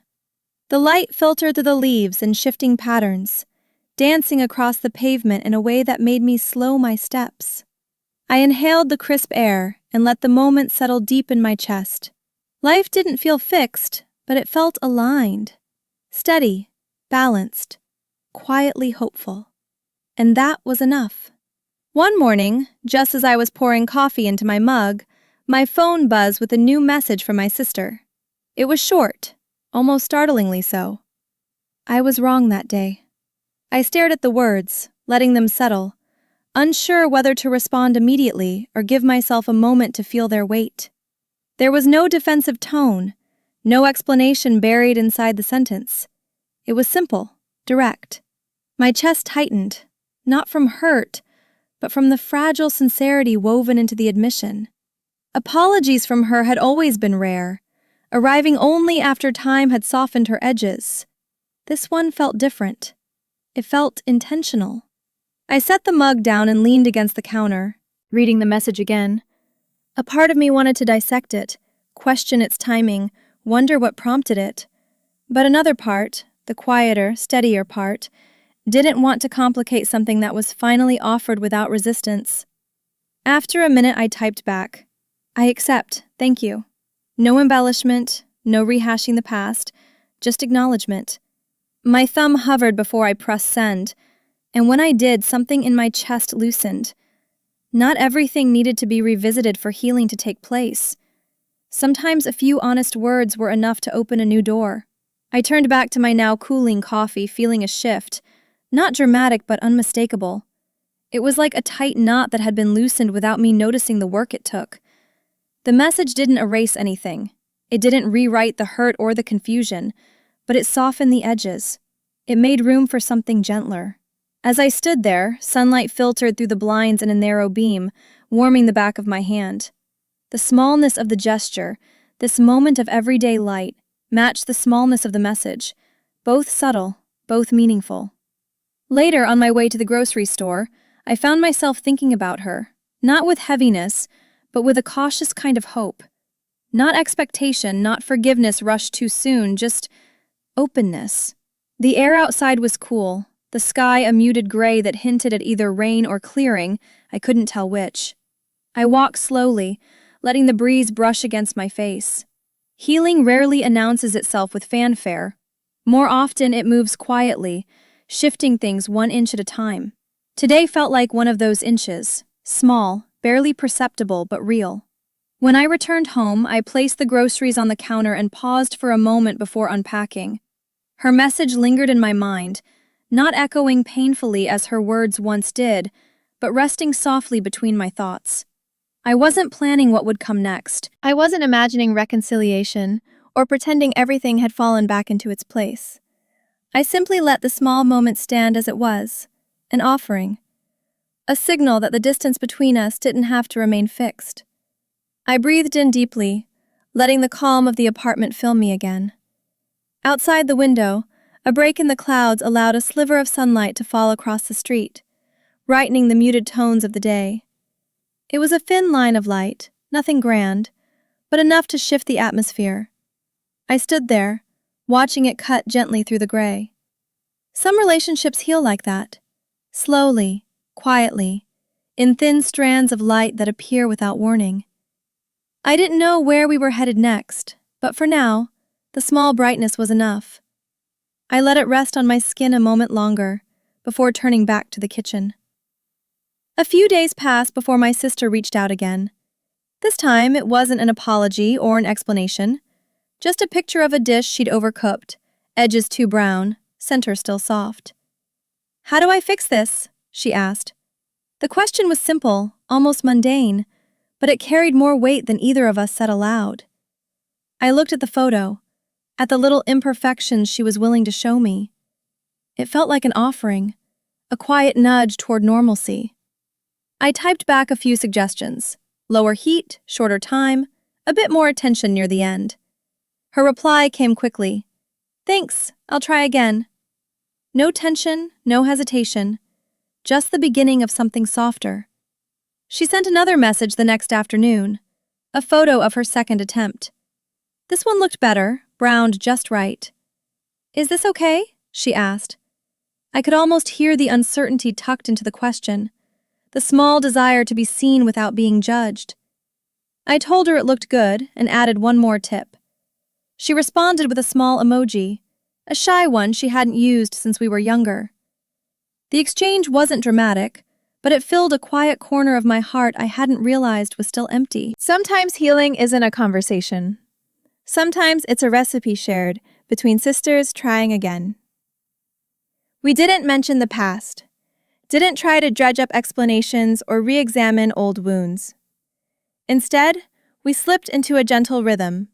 The light filtered through the leaves in shifting patterns, dancing across the pavement in a way that made me slow my steps. I inhaled the crisp air and let the moment settle deep in my chest. Life didn't feel fixed, but it felt aligned. Steady, balanced, quietly hopeful. And that was enough. One morning, just as I was pouring coffee into my mug, my phone buzzed with a new message from my sister. It was short, almost startlingly so. I was wrong that day. I stared at the words, letting them settle, unsure whether to respond immediately or give myself a moment to feel their weight. There was no defensive tone, no explanation buried inside the sentence. It was simple, direct. My chest tightened, not from hurt, but from the fragile sincerity woven into the admission. Apologies from her had always been rare, arriving only after time had softened her edges. This one felt different. It felt intentional. I set the mug down and leaned against the counter, reading the message again. A part of me wanted to dissect it, question its timing, wonder what prompted it. But another part, the quieter, steadier part, didn't want to complicate something that was finally offered without resistance. After a minute, I typed back, "I accept, thank you." No embellishment, no rehashing the past, just acknowledgement. My thumb hovered before I pressed send, and when I did, something in my chest loosened. Not everything needed to be revisited for healing to take place. Sometimes a few honest words were enough to open a new door. I turned back to my now cooling coffee, feeling a shift, not dramatic but unmistakable. It was like a tight knot that had been loosened without me noticing the work it took. The message didn't erase anything. It didn't rewrite the hurt or the confusion, but it softened the edges. It made room for something gentler. As I stood there, sunlight filtered through the blinds in a narrow beam, warming the back of my hand. The smallness of the gesture, this moment of everyday light, matched the smallness of the message, both subtle, both meaningful. Later, on my way to the grocery store, I found myself thinking about her, not with heaviness, but with a cautious kind of hope. Not expectation, not forgiveness rushed too soon, just openness. The air outside was cool, the sky a muted gray that hinted at either rain or clearing, I couldn't tell which. I walked slowly, letting the breeze brush against my face. Healing rarely announces itself with fanfare. More often it moves quietly, shifting things 1 inch at a time. Today felt like one of those inches, small, barely perceptible but real. When I returned home, I placed the groceries on the counter and paused for a moment before unpacking. Her message lingered in my mind, not echoing painfully as her words once did, but resting softly between my thoughts. I wasn't planning what would come next. I wasn't imagining reconciliation or pretending everything had fallen back into its place. I simply let the small moment stand as it was, an offering, a signal that the distance between us didn't have to remain fixed. I breathed in deeply, letting the calm of the apartment fill me again. Outside the window, a break in the clouds allowed a sliver of sunlight to fall across the street, brightening the muted tones of the day. It was a thin line of light, nothing grand, but enough to shift the atmosphere. I stood there, watching it cut gently through the gray. Some relationships heal like that, slowly, quietly, in thin strands of light that appear without warning. I didn't know where we were headed next, but for now, the small brightness was enough. I let it rest on my skin a moment longer, before turning back to the kitchen. A few days passed before my sister reached out again. This time, it wasn't an apology or an explanation, just a picture of a dish she'd overcooked, edges too brown, center still soft. "How do I fix this?" she asked. The question was simple, almost mundane, but it carried more weight than either of us said aloud. I looked at the photo, at the little imperfections she was willing to show me. It felt like an offering, a quiet nudge toward normalcy. I typed back a few suggestions: lower heat, shorter time, a bit more attention near the end. Her reply came quickly. "Thanks, I'll try again." No tension, no hesitation, just the beginning of something softer. She sent another message the next afternoon, a photo of her second attempt. This one looked better, browned just right. "Is this okay?" she asked. I could almost hear the uncertainty tucked into the question, the small desire to be seen without being judged. I told her it looked good and added one more tip. She responded with a small emoji, a shy one she hadn't used since we were younger. The exchange wasn't dramatic, but it filled a quiet corner of my heart I hadn't realized was still empty. Sometimes healing isn't a conversation. Sometimes it's a recipe shared between sisters trying again. We didn't mention the past, didn't try to dredge up explanations or re-examine old wounds. Instead, we slipped into a gentle rhythm,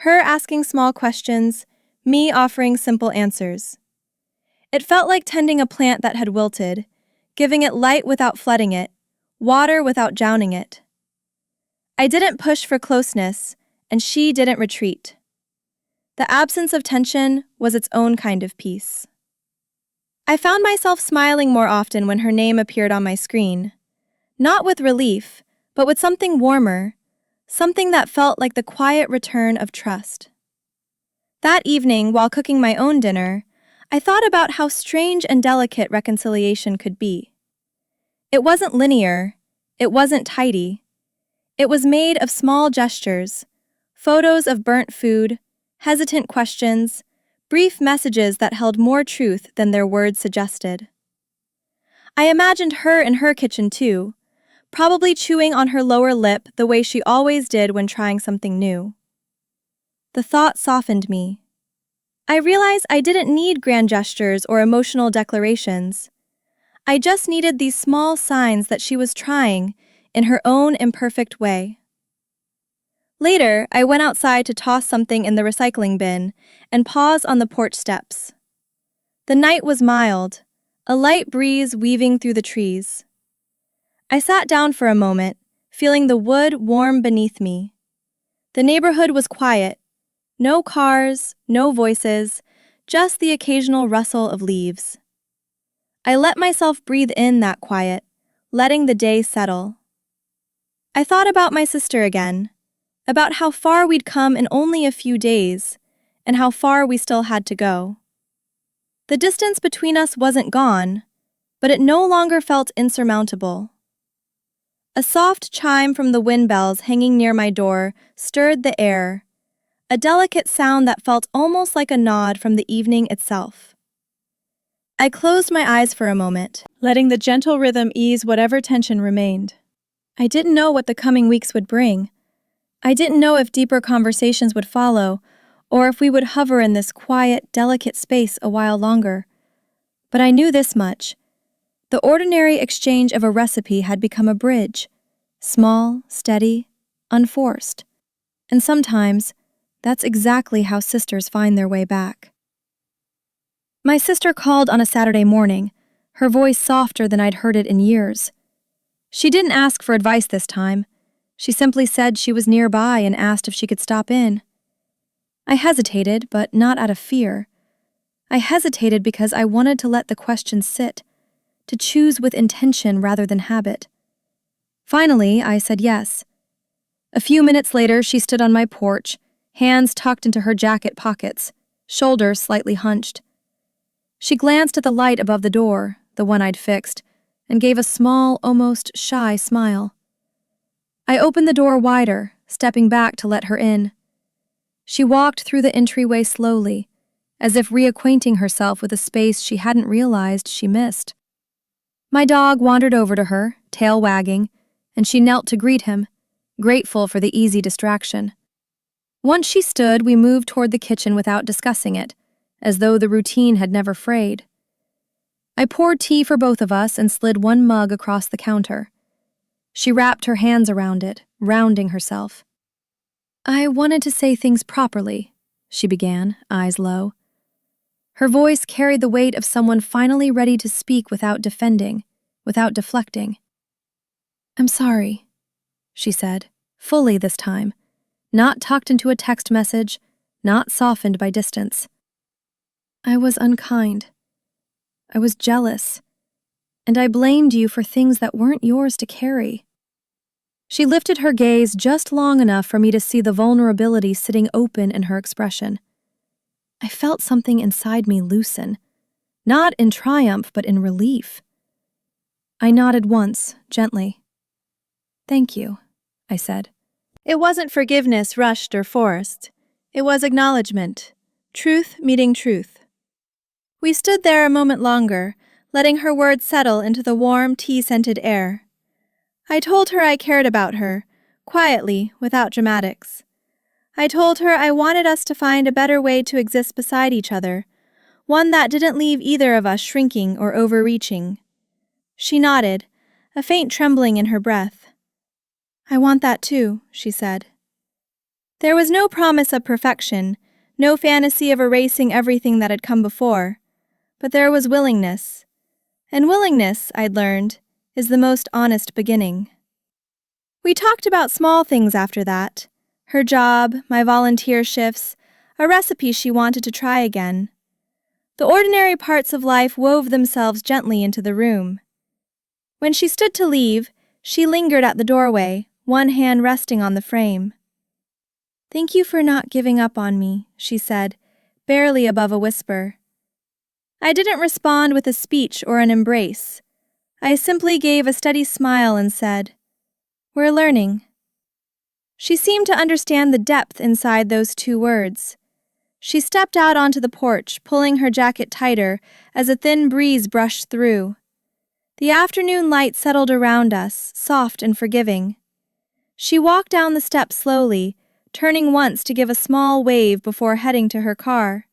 her asking small questions, me offering simple answers. It felt like tending a plant that had wilted, giving it light without flooding it, water without drowning it. I didn't push for closeness, and she didn't retreat. The absence of tension was its own kind of peace. I found myself smiling more often when her name appeared on my screen. Not with relief, but with something warmer, something that felt like the quiet return of trust. That evening, while cooking my own dinner, I thought about how strange and delicate reconciliation could be. It wasn't linear, it wasn't tidy. It was made of small gestures, photos of burnt food, hesitant questions, brief messages that held more truth than their words suggested. I imagined her in her kitchen too, probably chewing on her lower lip the way she always did when trying something new. The thought softened me. I realized I didn't need grand gestures or emotional declarations. I just needed these small signs that she was trying, in her own imperfect way. Later, I went outside to toss something in the recycling bin and pause on the porch steps. The night was mild, a light breeze weaving through the trees. I sat down for a moment, feeling the wood warm beneath me. The neighborhood was quiet. No cars, no voices, just the occasional rustle of leaves. I let myself breathe in that quiet, letting the day settle. I thought about my sister again, about how far we'd come in only a few days, and how far we still had to go. The distance between us wasn't gone, but it no longer felt insurmountable. A soft chime from the wind bells hanging near my door stirred the air, a delicate sound that felt almost like a nod from the evening itself. I closed my eyes for a moment, letting the gentle rhythm ease whatever tension remained. I didn't know what the coming weeks would bring. I didn't know if deeper conversations would follow, or if we would hover in this quiet, delicate space a while longer. But I knew this much. The ordinary exchange of a recipe had become a bridge, small, steady, unforced. And sometimes, that's exactly how sisters find their way back. My sister called on a Saturday morning, her voice softer than I'd heard it in years. She didn't ask for advice this time. She simply said she was nearby and asked if she could stop in. I hesitated, but not out of fear. I hesitated because I wanted to let the question sit, to choose with intention rather than habit. Finally, I said yes. A few minutes later, she stood on my porch, hands tucked into her jacket pockets, shoulders slightly hunched. She glanced at the light above the door, the one I'd fixed, and gave a small, almost shy smile. I opened the door wider, stepping back to let her in. She walked through the entryway slowly, as if reacquainting herself with a space she hadn't realized she missed. My dog wandered over to her, tail wagging, and she knelt to greet him, grateful for the easy distraction. Once she stood, we moved toward the kitchen without discussing it, as though the routine had never frayed. I poured tea for both of us and slid one mug across the counter. She wrapped her hands around it, rounding herself. "I wanted to say things properly," she began, eyes low. Her voice carried the weight of someone finally ready to speak without defending, without deflecting. "I'm sorry," she said, fully this time, not tucked into a text message, not softened by distance. "I was unkind. I was jealous, and I blamed you for things that weren't yours to carry." She lifted her gaze just long enough for me to see the vulnerability sitting open in her expression. I felt something inside me loosen, not in triumph but in relief. I nodded once, gently. "Thank you," I said. It wasn't forgiveness rushed or forced. It was acknowledgement, truth meeting truth. We stood there a moment longer, letting her words settle into the warm, tea-scented air. I told her I cared about her, quietly, without dramatics. I told her I wanted us to find a better way to exist beside each other, one that didn't leave either of us shrinking or overreaching. She nodded, a faint trembling in her breath. "I want that too," she said. There was no promise of perfection, no fantasy of erasing everything that had come before, but there was willingness. And willingness, I'd learned, is the most honest beginning. We talked about small things after that. Her job, my volunteer shifts, a recipe she wanted to try again. The ordinary parts of life wove themselves gently into the room. When she stood to leave, she lingered at the doorway, one hand resting on the frame. "Thank you for not giving up on me," she said, barely above a whisper. I didn't respond with a speech or an embrace. I simply gave a steady smile and said, "We're learning." She seemed to understand the depth inside those two words. She stepped out onto the porch, pulling her jacket tighter as a thin breeze brushed through. The afternoon light settled around us, soft and forgiving. She walked down the steps slowly, turning once to give a small wave before heading to her car.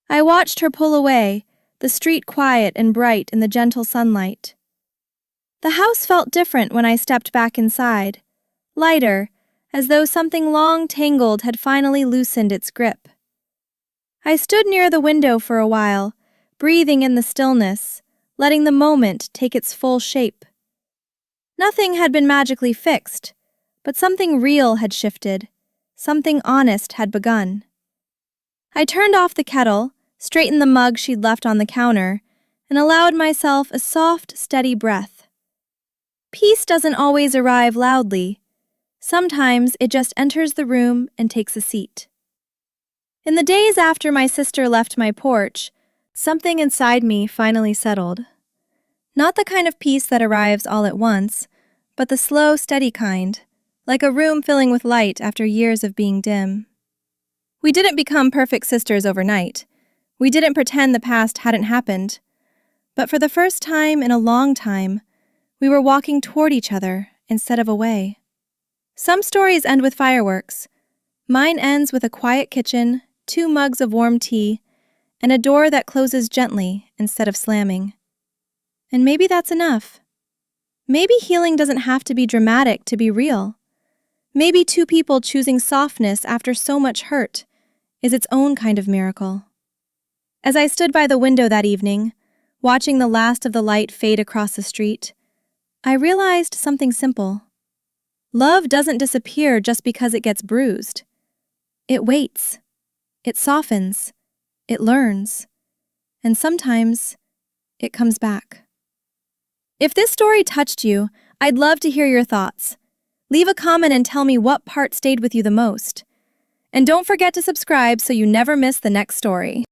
I watched her pull away, the street quiet and bright in the gentle sunlight. The house felt different when I stepped back inside, lighter, as though something long tangled had finally loosened its grip. I stood near the window for a while, breathing in the stillness, letting the moment take its full shape. Nothing had been magically fixed, but something real had shifted, something honest had begun. I turned off the kettle, straightened the mug she'd left on the counter, and allowed myself a soft, steady breath. Peace doesn't always arrive loudly. Sometimes it just enters the room and takes a seat. In the days after my sister left my porch, something inside me finally settled. Not the kind of peace that arrives all at once, but the slow, steady kind, like a room filling with light after years of being dim. We didn't become perfect sisters overnight. We didn't pretend the past hadn't happened. But for the first time in a long time, we were walking toward each other instead of away. Some stories end with fireworks. Mine ends with a quiet kitchen, 2 mugs of warm tea, and a door that closes gently instead of slamming. And maybe that's enough. Maybe healing doesn't have to be dramatic to be real. Maybe 2 people choosing softness after so much hurt is its own kind of miracle. As I stood by the window that evening, watching the last of the light fade across the street, I realized something simple. Love doesn't disappear just because it gets bruised. It waits. It softens. It learns. And sometimes, it comes back. If this story touched you, I'd love to hear your thoughts. Leave a comment and tell me what part stayed with you the most. And don't forget to subscribe so you never miss the next story.